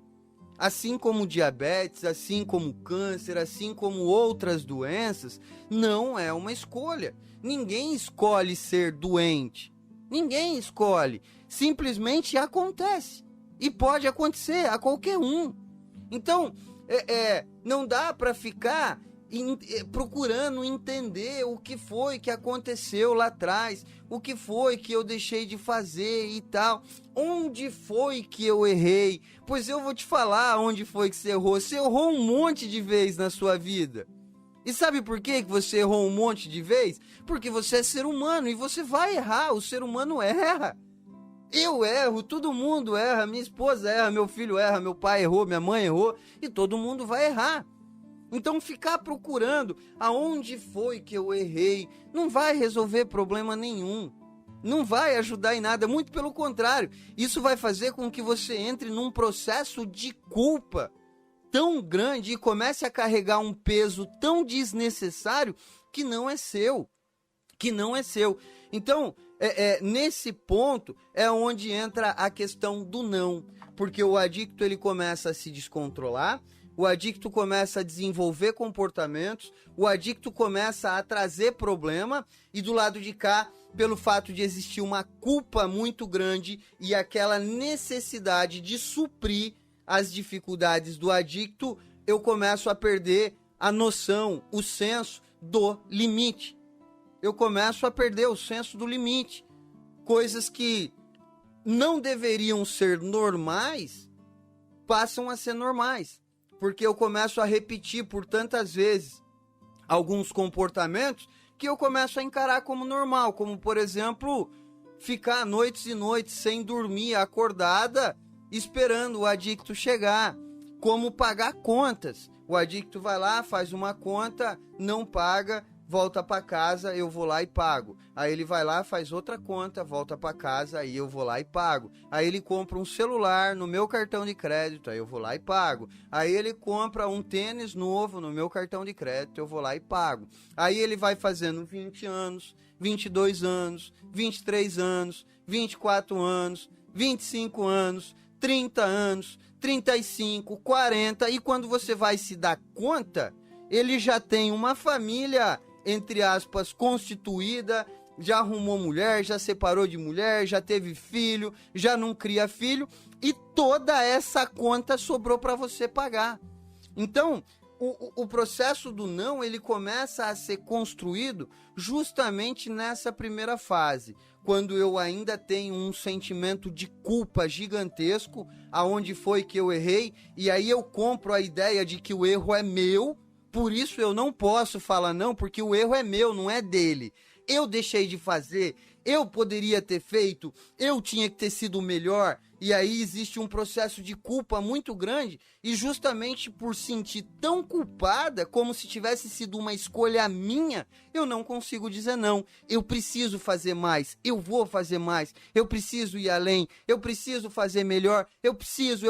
Assim como diabetes, assim como câncer, assim como outras doenças, não é uma escolha. Ninguém escolhe ser doente. Ninguém escolhe. Simplesmente acontece. E pode acontecer a qualquer um. Então, não dá para ficar procurando entender o que foi que aconteceu lá atrás, o que foi que eu deixei de fazer e tal, onde foi que eu errei. Pois eu vou te falar onde foi que você errou. Você errou um monte de vezes na sua vida. E sabe por que você errou um monte de vezes? Porque você é ser humano e você vai errar, o ser humano erra. Eu erro, todo mundo erra, minha esposa erra, meu filho erra, meu pai errou, minha mãe errou, e todo mundo vai errar. Então ficar procurando aonde foi que eu errei não vai resolver problema nenhum. Não vai ajudar em nada, muito pelo contrário. Isso vai fazer com que você entre num processo de culpa tão grande e comece a carregar um peso tão desnecessário que não é seu. Que não é seu. Então, nesse ponto é onde entra a questão do não. Porque o adicto ele começa a se descontrolar, o adicto começa a desenvolver comportamentos, o adicto começa a trazer problema, e do lado de cá, pelo fato de existir uma culpa muito grande e aquela necessidade de suprir as dificuldades do adicto, eu começo a perder a noção, o senso do limite. Eu começo a perder o senso do limite. Coisas que não deveriam ser normais passam a ser normais. Porque eu começo a repetir por tantas vezes alguns comportamentos que eu começo a encarar como normal. Como, por exemplo, ficar noites e noites sem dormir, acordada, esperando o adicto chegar. Como pagar contas. O adicto vai lá, faz uma conta, não paga, volta para casa, eu vou lá e pago. Aí ele vai lá, faz outra conta, volta para casa, aí eu vou lá e pago. Aí ele compra um celular no meu cartão de crédito, aí eu vou lá e pago. Aí ele compra um tênis novo no meu cartão de crédito, eu vou lá e pago. Aí ele vai fazendo 20 anos, 22 anos, 23 anos, 24 anos, 25 anos, 30 anos, 35, 40, e quando você vai se dar conta, ele já tem uma família, entre aspas, constituída, já arrumou mulher, já separou de mulher, já teve filho, já não cria filho, e toda essa conta sobrou para você pagar. Então, o processo do não, ele começa a ser construído justamente nessa primeira fase, quando eu ainda tenho um sentimento de culpa gigantesco, aonde foi que eu errei, e aí eu compro a ideia de que o erro é meu. Por isso eu não posso falar não, porque o erro é meu, não é dele. Eu deixei de fazer, eu poderia ter feito, eu tinha que ter sido melhor. E aí existe um processo de culpa muito grande, e justamente por sentir tão culpada, como se tivesse sido uma escolha minha, eu não consigo dizer não. Eu preciso fazer mais, eu vou fazer mais, eu preciso ir além, eu preciso fazer melhor, eu preciso,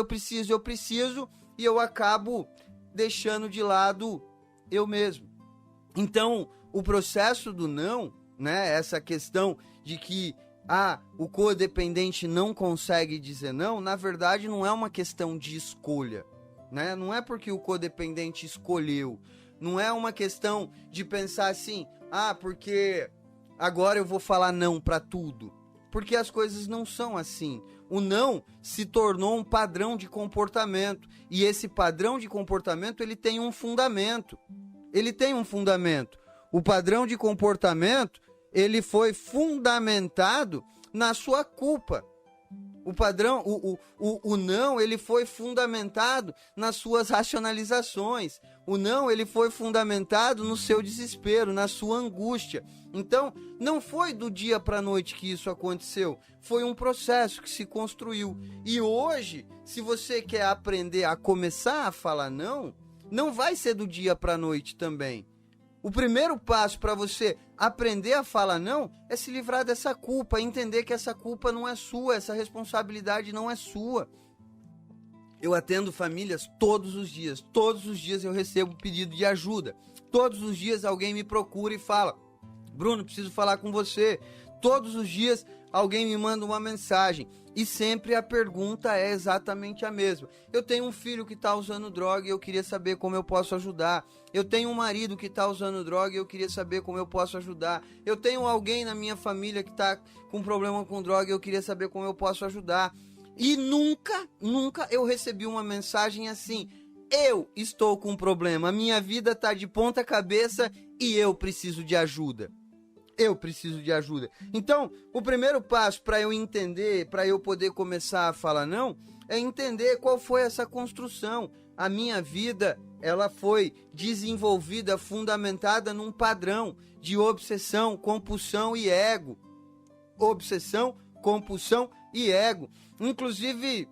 e eu acabo deixando de lado eu mesmo. Então, o processo do não, né, essa questão de que o codependente não consegue dizer não, na verdade não é uma questão de escolha, né? Não é porque o codependente escolheu, não é uma questão de pensar assim, porque agora eu vou falar não para tudo, porque as coisas não são assim. O não se tornou um padrão de comportamento, e esse padrão de comportamento ele tem um fundamento. O padrão de comportamento, ele foi fundamentado na sua culpa. O não, ele foi fundamentado nas suas racionalizações. O não, ele foi fundamentado no seu desespero, na sua angústia. Então, não foi do dia para a noite que isso aconteceu. Foi um processo que se construiu. E hoje, se você quer aprender a começar a falar não, não vai ser do dia para a noite também. O primeiro passo para você aprender a falar não é se livrar dessa culpa, entender que essa culpa não é sua, essa responsabilidade não é sua. Eu atendo famílias todos os dias eu recebo pedido de ajuda. Todos os dias alguém me procura e fala: Bruno, preciso falar com você. Todos os dias alguém me manda uma mensagem. E sempre a pergunta é exatamente a mesma. Eu tenho um filho que está usando droga e eu queria saber como eu posso ajudar. Eu tenho um marido que está usando droga e eu queria saber como eu posso ajudar. Eu tenho alguém na minha família que está com problema com droga e eu queria saber como eu posso ajudar. E nunca eu recebi uma mensagem assim: eu estou com um problema, a minha vida está de ponta cabeça e eu preciso de ajuda. Então, o primeiro passo para eu entender, para eu poder começar a falar não, é entender qual foi essa construção. A minha vida, ela foi desenvolvida, fundamentada num padrão de obsessão, compulsão e ego. Inclusive,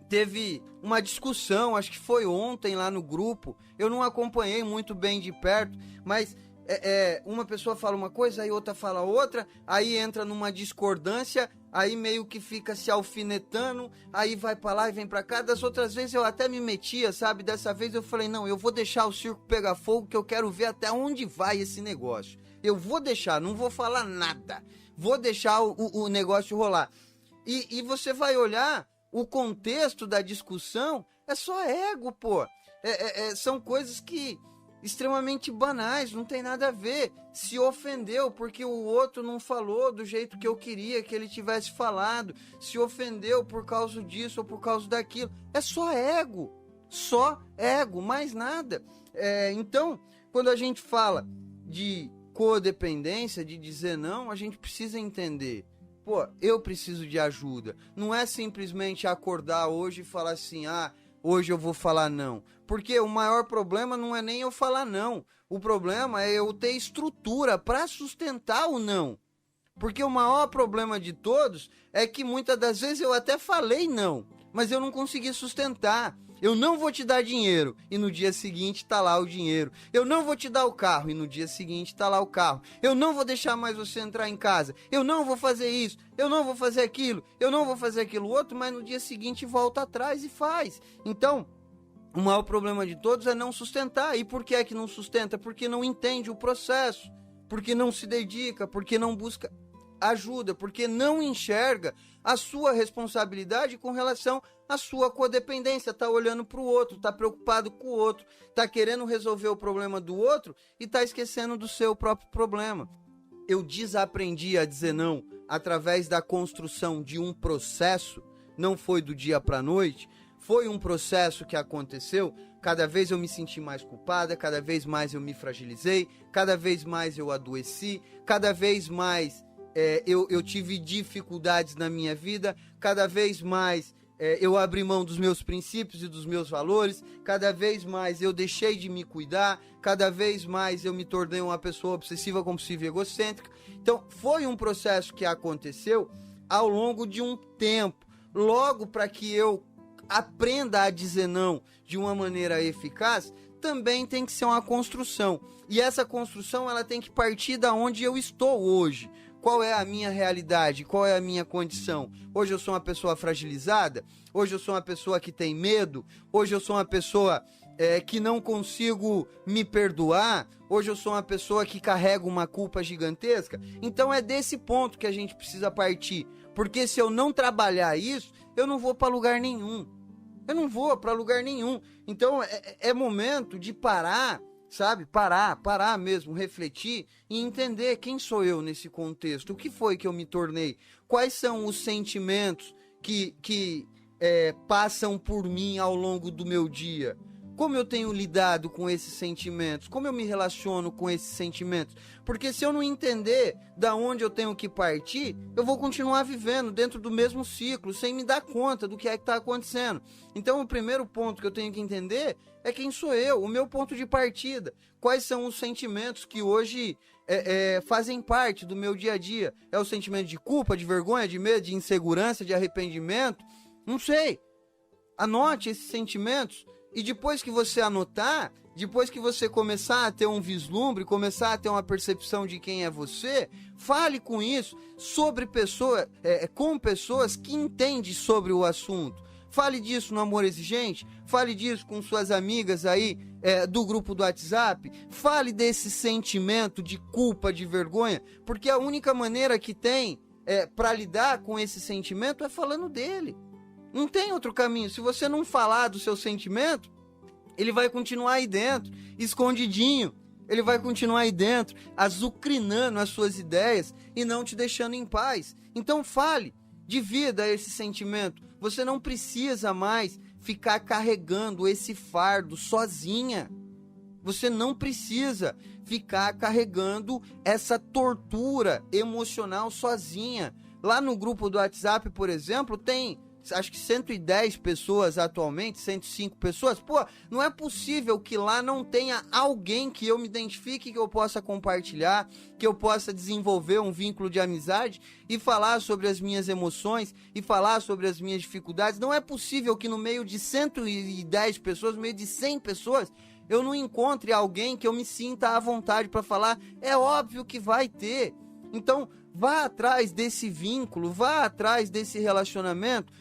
teve uma discussão, acho que foi ontem lá no grupo, eu não acompanhei muito bem de perto, mas uma pessoa fala uma coisa, aí outra fala outra, aí entra numa discordância, aí meio que fica se alfinetando, aí vai pra lá e vem pra cá. Das outras vezes eu até me metia, sabe? Dessa vez eu falei, não, eu vou deixar o circo pegar fogo, que eu quero ver até onde vai esse negócio. Eu vou deixar, não vou falar nada, vou deixar o negócio rolar. E você vai olhar o contexto da discussão, é só ego, pô. São coisas que extremamente banais, não tem nada a ver. Se ofendeu porque o outro não falou do jeito que eu queria que ele tivesse falado, se ofendeu por causa disso ou por causa daquilo. É só ego, mais nada. Então, quando a gente fala de codependência, de dizer não, a gente precisa entender, pô, eu preciso de ajuda. Não é simplesmente acordar hoje e falar assim, hoje eu vou falar não. Porque o maior problema não é nem eu falar não. O problema é eu ter estrutura para sustentar o não. Porque o maior problema de todos é que muitas das vezes eu até falei não, mas eu não consegui sustentar. Eu não vou te dar dinheiro e no dia seguinte tá lá o dinheiro. Eu não vou te dar o carro e no dia seguinte tá lá o carro. Eu não vou deixar mais você entrar em casa. Eu não vou fazer isso. Eu não vou fazer aquilo. Eu não vou fazer aquilo outro, mas no dia seguinte volta atrás e faz. Então, o maior problema de todos é não sustentar. E por que é que não sustenta? Porque não entende o processo. Porque não se dedica. Porque não busca ajuda. Porque não enxerga a sua responsabilidade com relação à sua codependência. Está olhando para o outro, está preocupado com o outro, está querendo resolver o problema do outro e está esquecendo do seu próprio problema. Eu desaprendi a dizer não através da construção de um processo. Não foi do dia para a noite. Foi um processo que aconteceu, cada vez eu me senti mais culpada, cada vez mais eu me fragilizei, cada vez mais eu adoeci, cada vez mais eu tive dificuldades na minha vida, cada vez mais eu abri mão dos meus princípios e dos meus valores, cada vez mais eu deixei de me cuidar, cada vez mais eu me tornei uma pessoa obsessiva, compulsiva e egocêntrica. Então, foi um processo que aconteceu ao longo de um tempo, logo para que eu aprenda a dizer não de uma maneira eficaz, também tem que ser uma construção. E essa construção ela tem que partir da onde eu estou hoje. Qual é a minha realidade? Qual é a minha condição? Hoje eu sou uma pessoa fragilizada? Hoje eu sou uma pessoa que tem medo? Hoje eu sou uma pessoa que não consigo me perdoar, hoje eu sou uma pessoa que carrega uma culpa gigantesca. Então é desse ponto que a gente precisa partir, porque se eu não trabalhar isso, eu não vou para lugar nenhum. Eu não vou para lugar nenhum. Então é momento de parar, sabe? Parar mesmo, refletir e entender quem sou eu nesse contexto. O que foi que eu me tornei? Quais são os sentimentos que passam por mim ao longo do meu dia? Como eu tenho lidado com esses sentimentos? Como eu me relaciono com esses sentimentos? Porque se eu não entender da onde eu tenho que partir, eu vou continuar vivendo dentro do mesmo ciclo, sem me dar conta do que é que está acontecendo. Então, o primeiro ponto que eu tenho que entender é quem sou eu, o meu ponto de partida. Quais são os sentimentos que hoje fazem parte do meu dia a dia? É o sentimento de culpa, de vergonha, de medo, de insegurança, de arrependimento? Não sei. Anote esses sentimentos. E depois que você anotar, depois que você começar a ter um vislumbre, começar a ter uma percepção de quem é você, fale com isso sobre com pessoas que entendem sobre o assunto. Fale disso no Amor Exigente, fale disso com suas amigas aí do grupo do WhatsApp, fale desse sentimento de culpa, de vergonha, porque a única maneira que tem para lidar com esse sentimento é falando dele. Não tem outro caminho. Se você não falar do seu sentimento, ele vai continuar aí dentro, escondidinho. Ele vai continuar aí dentro, azucrinando as suas ideias e não te deixando em paz. Então fale, divida esse sentimento. Você não precisa mais ficar carregando esse fardo sozinha. Você não precisa ficar carregando essa tortura emocional sozinha. Lá no grupo do WhatsApp, por exemplo, tem acho que 110 pessoas atualmente, 105 pessoas. Pô, não é possível que lá não tenha alguém que eu me identifique, que eu possa compartilhar, que eu possa desenvolver um vínculo de amizade e falar sobre as minhas emoções e falar sobre as minhas dificuldades. Não é possível que no meio de 110 pessoas, no meio de 100 pessoas, eu não encontre alguém que eu me sinta à vontade para falar. É óbvio que vai ter. Então, vá atrás desse vínculo, vá atrás desse relacionamento.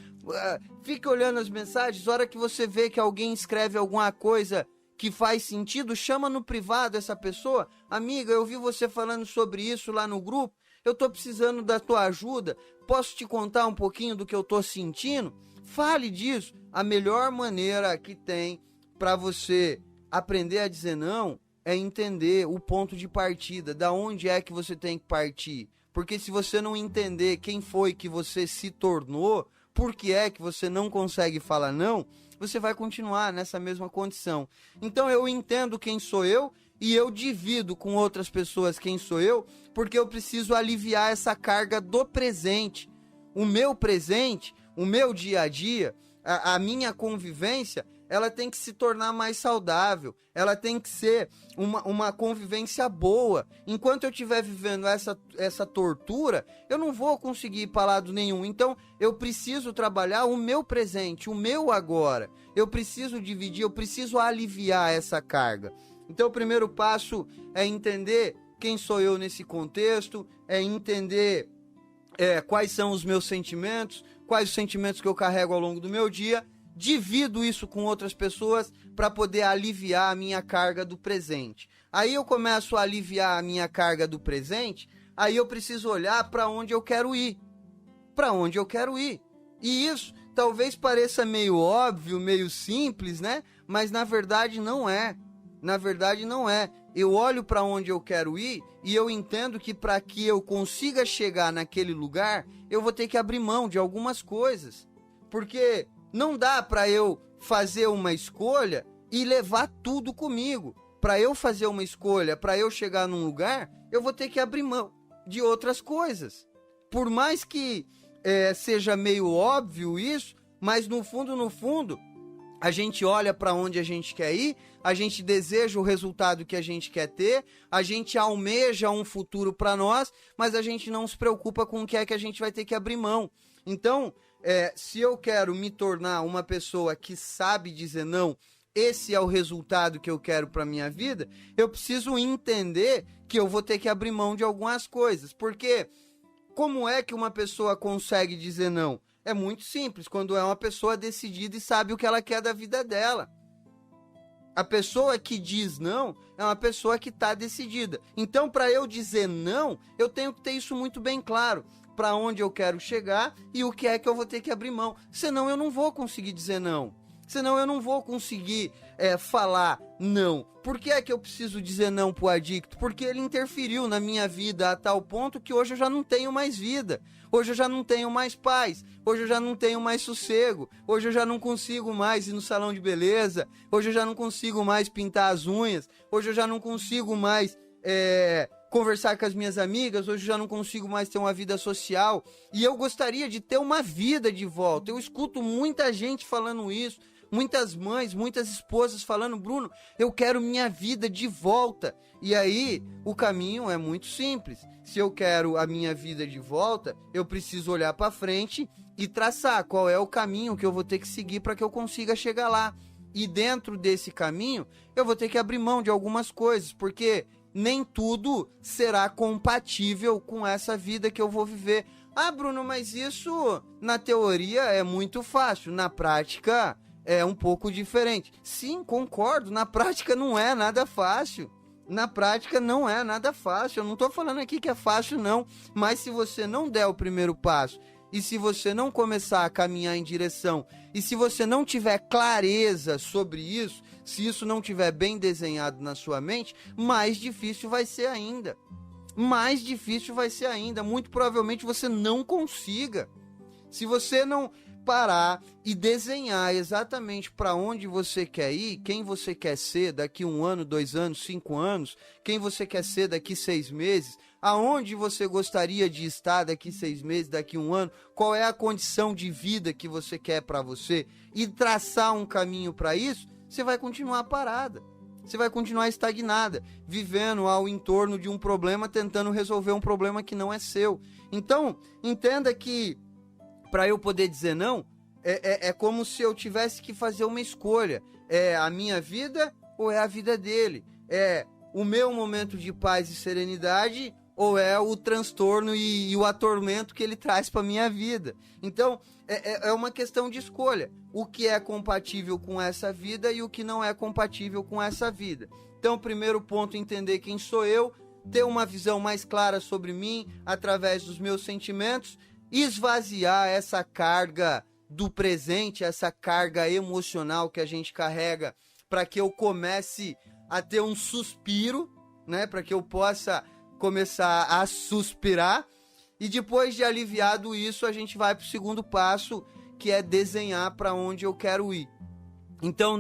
Fique olhando as mensagens, hora que você vê que alguém escreve alguma coisa que faz sentido, chama no privado essa pessoa. Amiga, eu vi você falando sobre isso lá no grupo, eu tô precisando da tua ajuda, posso te contar um pouquinho do que eu tô sentindo? Fale disso. A melhor maneira que tem para você aprender a dizer não é entender o ponto de partida, da onde é que você tem que partir. Porque se você não entender quem foi que você se tornou, por que é que você não consegue falar não, você vai continuar nessa mesma condição. Então eu entendo quem sou eu e eu divido com outras pessoas quem sou eu, porque eu preciso aliviar essa carga do presente. O meu presente, o meu dia a dia, a minha convivência, ela tem que se tornar mais saudável, ela tem que ser uma convivência boa. Enquanto eu estiver vivendo essa tortura, eu não vou conseguir ir para lado nenhum. Então, eu preciso trabalhar o meu presente, o meu agora. Eu preciso dividir, eu preciso aliviar essa carga. Então, o primeiro passo é entender quem sou eu nesse contexto, é entender quais são os meus sentimentos, quais os sentimentos que eu carrego ao longo do meu dia. Divido isso com outras pessoas para poder aliviar a minha carga do presente. Aí eu começo a aliviar a minha carga do presente, aí eu preciso olhar para onde eu quero ir. Para onde eu quero ir. E isso talvez pareça meio óbvio, meio simples, né? Mas na verdade não é. Na verdade não é. Eu olho para onde eu quero ir e eu entendo que para que eu consiga chegar naquele lugar, eu vou ter que abrir mão de algumas coisas. Porque não dá para eu fazer uma escolha e levar tudo comigo. Para eu fazer uma escolha, para eu chegar num lugar, eu vou ter que abrir mão de outras coisas. Por mais que seja meio óbvio isso, mas no fundo, a gente olha para onde a gente quer ir, a gente deseja o resultado que a gente quer ter, a gente almeja um futuro para nós, mas a gente não se preocupa com o que é que a gente vai ter que abrir mão. Então, se eu quero me tornar uma pessoa que sabe dizer não, esse é o resultado que eu quero para minha vida, eu preciso entender que eu vou ter que abrir mão de algumas coisas. Porque como é que uma pessoa consegue dizer não? É muito simples, quando é uma pessoa decidida e sabe o que ela quer da vida dela. A pessoa que diz não é uma pessoa que está decidida. Então, para eu dizer não, eu tenho que ter isso muito bem claro. Para onde eu quero chegar e o que é que eu vou ter que abrir mão. Senão eu não vou conseguir dizer não. Senão eu não vou conseguir falar não. Por que é que eu preciso dizer não pro adicto? Porque ele interferiu na minha vida a tal ponto que hoje eu já não tenho mais vida. Hoje eu já não tenho mais paz. Hoje eu já não tenho mais sossego. Hoje eu já não consigo mais ir no salão de beleza. Hoje eu já não consigo mais pintar as unhas. Hoje eu já não consigo mais conversar com as minhas amigas. Hoje eu já não consigo mais ter uma vida social. E eu gostaria de ter uma vida de volta. Eu escuto muita gente falando isso. Muitas mães, muitas esposas falando, Bruno, eu quero minha vida de volta. E aí, o caminho é muito simples. Se eu quero a minha vida de volta, eu preciso olhar para frente e traçar qual é o caminho que eu vou ter que seguir para que eu consiga chegar lá. E dentro desse caminho, eu vou ter que abrir mão de algumas coisas, porque nem tudo será compatível com essa vida que eu vou viver. Ah, Bruno, mas isso na teoria é muito fácil, na prática é um pouco diferente. Sim, concordo, na prática não é nada fácil. Na prática não é nada fácil. Eu não tô falando aqui que é fácil não, mas se você não der o primeiro passo, e se você não começar a caminhar em direção, e se você não tiver clareza sobre isso, se isso não tiver bem desenhado na sua mente, mais difícil vai ser ainda. Mais difícil vai ser ainda. Muito provavelmente você não consiga. Se você não parar e desenhar exatamente para onde você quer ir, quem você quer ser daqui 1 ano, 2 anos, 5 anos, quem você quer ser daqui 6 meses, aonde você gostaria de estar daqui 6 meses, daqui 1 ano, qual é a condição de vida que você quer para você, e traçar um caminho para isso, você vai continuar parada. Você vai continuar estagnada, vivendo ao entorno de um problema, tentando resolver um problema que não é seu. Então, entenda que para eu poder dizer não, é como se eu tivesse que fazer uma escolha. É a minha vida ou é a vida dele? É o meu momento de paz e serenidade ou é o transtorno e o atormento que ele traz para minha vida? Então, é uma questão de escolha. O que é compatível com essa vida e o que não é compatível com essa vida. Então, primeiro ponto, entender quem sou eu, ter uma visão mais clara sobre mim através dos meus sentimentos, esvaziar essa carga do presente, essa carga emocional que a gente carrega, para que eu comece a ter um suspiro, né? Para que eu possa começar a suspirar. E depois de aliviado isso, a gente vai para o segundo passo, que é desenhar para onde eu quero ir. Então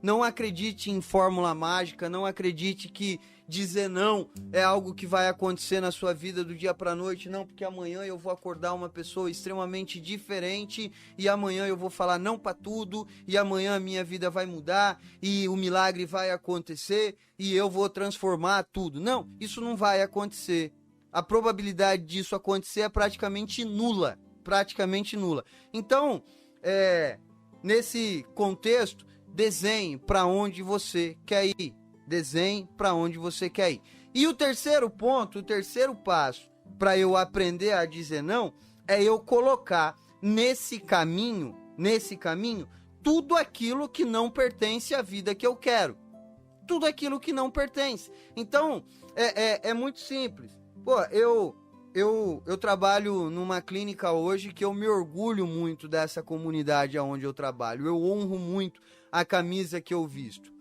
não acredite em fórmula mágica, não acredite que dizer não é algo que vai acontecer na sua vida do dia para a noite, não, porque amanhã eu vou acordar uma pessoa extremamente diferente e amanhã eu vou falar não para tudo e amanhã a minha vida vai mudar e o milagre vai acontecer e eu vou transformar tudo. Não, isso não vai acontecer. A probabilidade disso acontecer é praticamente nula, Então, nesse contexto, desenhe para onde você quer ir. Desenhe para onde você quer ir. E o terceiro ponto, o terceiro passo para eu aprender a dizer não, é eu colocar nesse caminho, tudo aquilo que não pertence à vida que eu quero. Tudo aquilo que não pertence. Então, é muito simples. Pô, eu trabalho numa clínica hoje que eu me orgulho muito dessa comunidade onde eu trabalho. Eu honro muito a camisa que eu visto.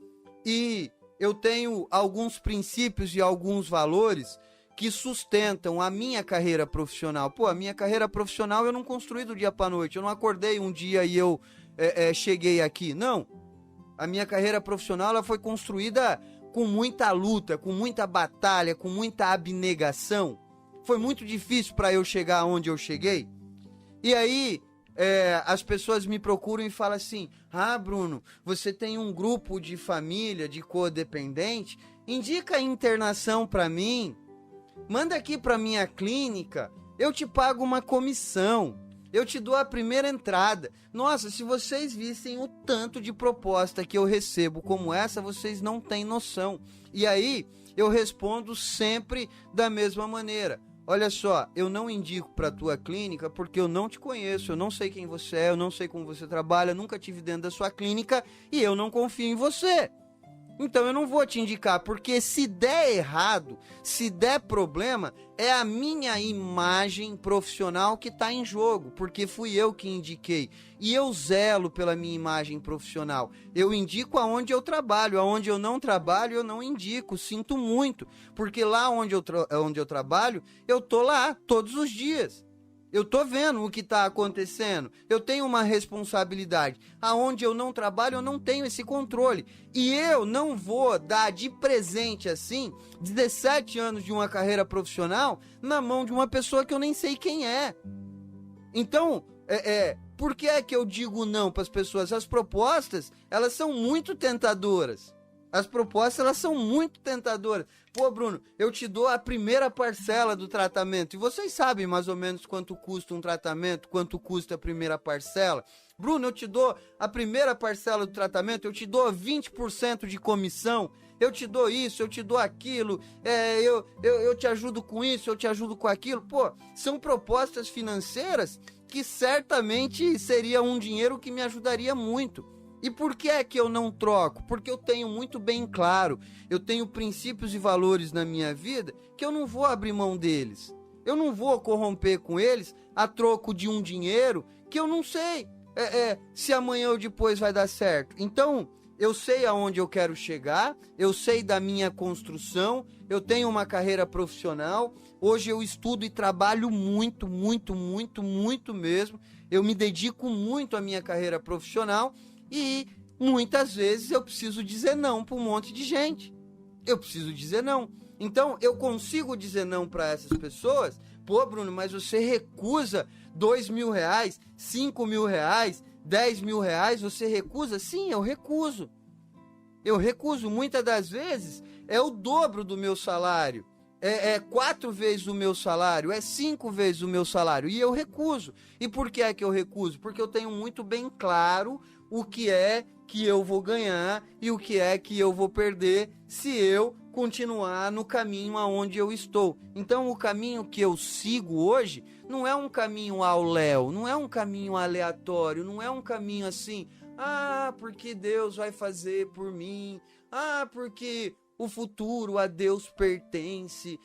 E eu tenho alguns princípios e alguns valores que sustentam a minha carreira profissional. Pô, a minha carreira profissional eu não construí do dia para noite. Eu não acordei um dia e eu cheguei aqui. Não. A minha carreira profissional ela foi construída com muita luta, com muita batalha, com muita abnegação. Foi muito difícil para eu chegar onde eu cheguei. E aí, as pessoas me procuram e falam assim: ah, Bruno, você tem um grupo de família, de codependente, indica a internação para mim, manda aqui para minha clínica, eu te pago uma comissão, eu te dou a primeira entrada. Nossa, se vocês vissem o tanto de proposta que eu recebo como essa, vocês não têm noção. E aí, eu respondo sempre da mesma maneira. Olha só, eu não indico para a tua clínica porque eu não te conheço, eu não sei quem você é, eu não sei como você trabalha, nunca tive dentro da sua clínica e eu não confio em você. Então eu não vou te indicar, porque se der errado, se der problema, é a minha imagem profissional que está em jogo, porque fui eu que indiquei. E eu zelo pela minha imagem profissional. Eu indico aonde eu trabalho, aonde eu não trabalho, eu não indico, sinto muito. Porque lá onde eu trabalho, eu tô lá todos os dias. Eu tô vendo o que está acontecendo. Eu tenho uma responsabilidade. Aonde eu não trabalho, eu não tenho esse controle. E eu não vou dar de presente assim 17 anos de uma carreira profissional na mão de uma pessoa que eu nem sei quem é. Então, por que é que eu digo não para as pessoas? As propostas, elas são muito tentadoras. As propostas, elas são muito tentadoras. Pô, Bruno, eu te dou a primeira parcela do tratamento. E vocês sabem mais ou menos quanto custa um tratamento, quanto custa a primeira parcela? Bruno, eu te dou a primeira parcela do tratamento, eu te dou 20% de comissão, eu te dou isso, eu te dou aquilo, eu te ajudo com isso, eu te ajudo com aquilo. Pô, são propostas financeiras que certamente seria um dinheiro que me ajudaria muito. E por que é que eu não troco? Porque eu tenho muito bem claro, eu tenho princípios e valores na minha vida que eu não vou abrir mão deles. Eu não vou corromper com eles a troco de um dinheiro que eu não sei se amanhã ou depois vai dar certo. Então, eu sei aonde eu quero chegar, eu sei da minha construção, eu tenho uma carreira profissional, hoje eu estudo e trabalho muito, muito, muito, muito mesmo. Eu me dedico muito à minha carreira profissional. E muitas vezes eu preciso dizer não para um monte de gente. Eu preciso dizer não. Então eu consigo dizer não para essas pessoas. Pô, Bruno, mas você recusa R$2.000, R$5.000, R$10.000, você recusa? Sim, eu recuso. Eu recuso. Muitas das vezes é o dobro do meu salário. É 4 vezes o meu salário, é 5 vezes o meu salário. E eu recuso. E por que é que eu recuso? Porque eu tenho muito bem claro o que é que eu vou ganhar e o que é que eu vou perder se eu continuar no caminho aonde eu estou. Então o caminho que eu sigo hoje não é um caminho ao léu, não é um caminho aleatório, não é um caminho assim, porque Deus vai fazer por mim, porque o futuro a Deus pertence,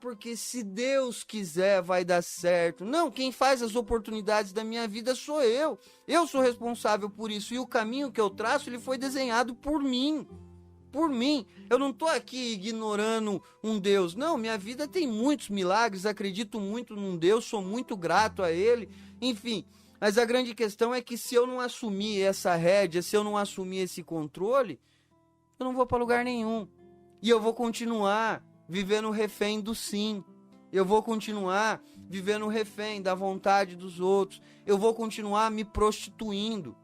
porque se Deus quiser vai dar certo. Não, quem faz as oportunidades da minha vida sou eu. Eu sou responsável por isso. E o caminho que eu traço, ele foi desenhado por mim. Por mim. Eu não estou aqui ignorando um Deus. Não, minha vida tem muitos milagres, acredito muito num Deus, sou muito grato a Ele. Enfim, mas a grande questão é que se eu não assumir essa rédea, se eu não assumir esse controle, eu não vou para lugar nenhum. E eu vou continuar vivendo refém do sim. Eu vou continuar vivendo refém da vontade dos outros. Eu vou continuar me prostituindo.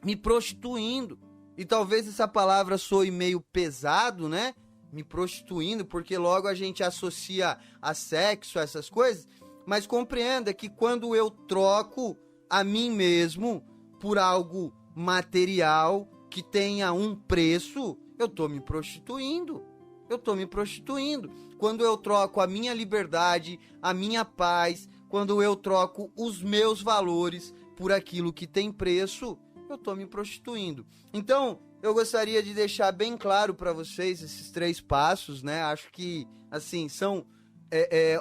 Me prostituindo. E talvez essa palavra soe meio pesado, né? Me prostituindo, porque logo a gente associa a sexo, essas coisas. Mas compreenda que quando eu troco a mim mesmo por algo material que tenha um preço, eu tô me prostituindo. Eu tô me prostituindo. Quando eu troco a minha liberdade, a minha paz, quando eu troco os meus valores por aquilo que tem preço, eu tô me prostituindo. Então, eu gostaria de deixar bem claro para vocês esses 3 passos, né? Acho que, assim, são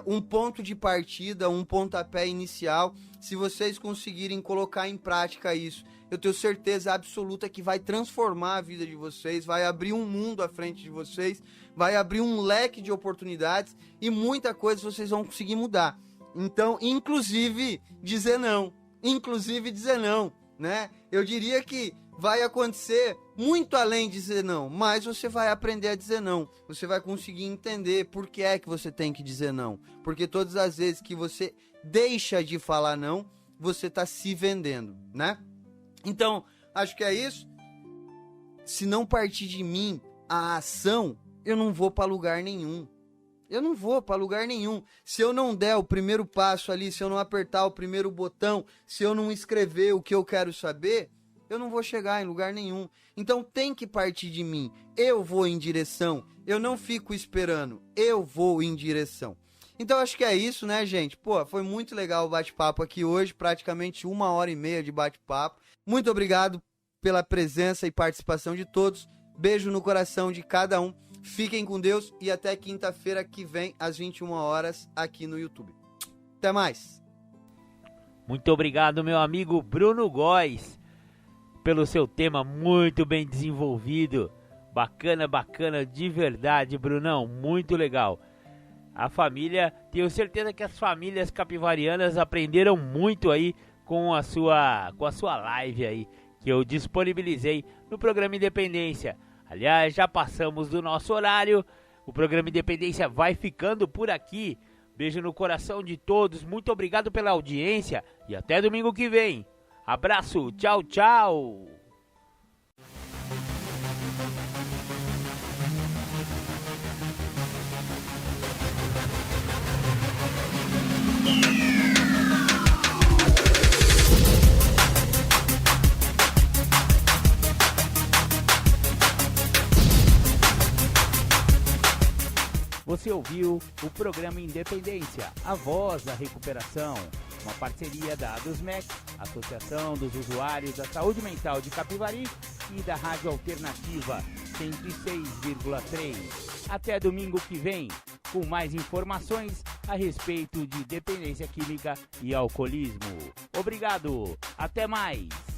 um ponto de partida, um pontapé inicial. Se vocês conseguirem colocar em prática isso, eu tenho certeza absoluta que vai transformar a vida de vocês, vai abrir um mundo à frente de vocês, vai abrir um leque de oportunidades e muita coisa vocês vão conseguir mudar. Então, inclusive dizer não, né? Eu diria que vai acontecer muito além de dizer não, mas você vai aprender a dizer não. Você vai conseguir entender por que é que você tem que dizer não. Porque todas as vezes que você deixa de falar não, você está se vendendo, né? Então, acho que é isso. Se não partir de mim a ação, eu não vou para lugar nenhum. Eu não vou para lugar nenhum. Se eu não der o primeiro passo ali, se eu não apertar o primeiro botão, se eu não escrever o que eu quero saber, eu não vou chegar em lugar nenhum. Então tem que partir de mim. Eu vou em direção. Eu não fico esperando. Eu vou em direção. Então acho que é isso, né, gente? Pô, foi muito legal o bate-papo aqui hoje. Praticamente 1h30 de bate-papo. Muito obrigado pela presença e participação de todos. Beijo no coração de cada um. Fiquem com Deus e até quinta-feira que vem, às 21 horas, aqui no YouTube. Até mais.
Muito obrigado, meu amigo Bruno Góes, pelo seu tema muito bem desenvolvido. Bacana, bacana, de verdade, Brunão, muito legal. A família, tenho certeza que as famílias capivarianas aprenderam muito aí com a sua live aí, que eu disponibilizei no programa Independência. Aliás, já passamos do nosso horário, o programa Independência vai ficando por aqui. Beijo no coração de todos, muito obrigado pela audiência e até domingo que vem. Abraço, tchau, tchau! Você ouviu o programa Independência, a voz da recuperação, uma parceria da ADUSMEC, Associação dos Usuários da Saúde Mental de Capivari, e da Rádio Alternativa 106,3. Até domingo que vem, com mais informações a respeito de dependência química e alcoolismo. Obrigado, até mais!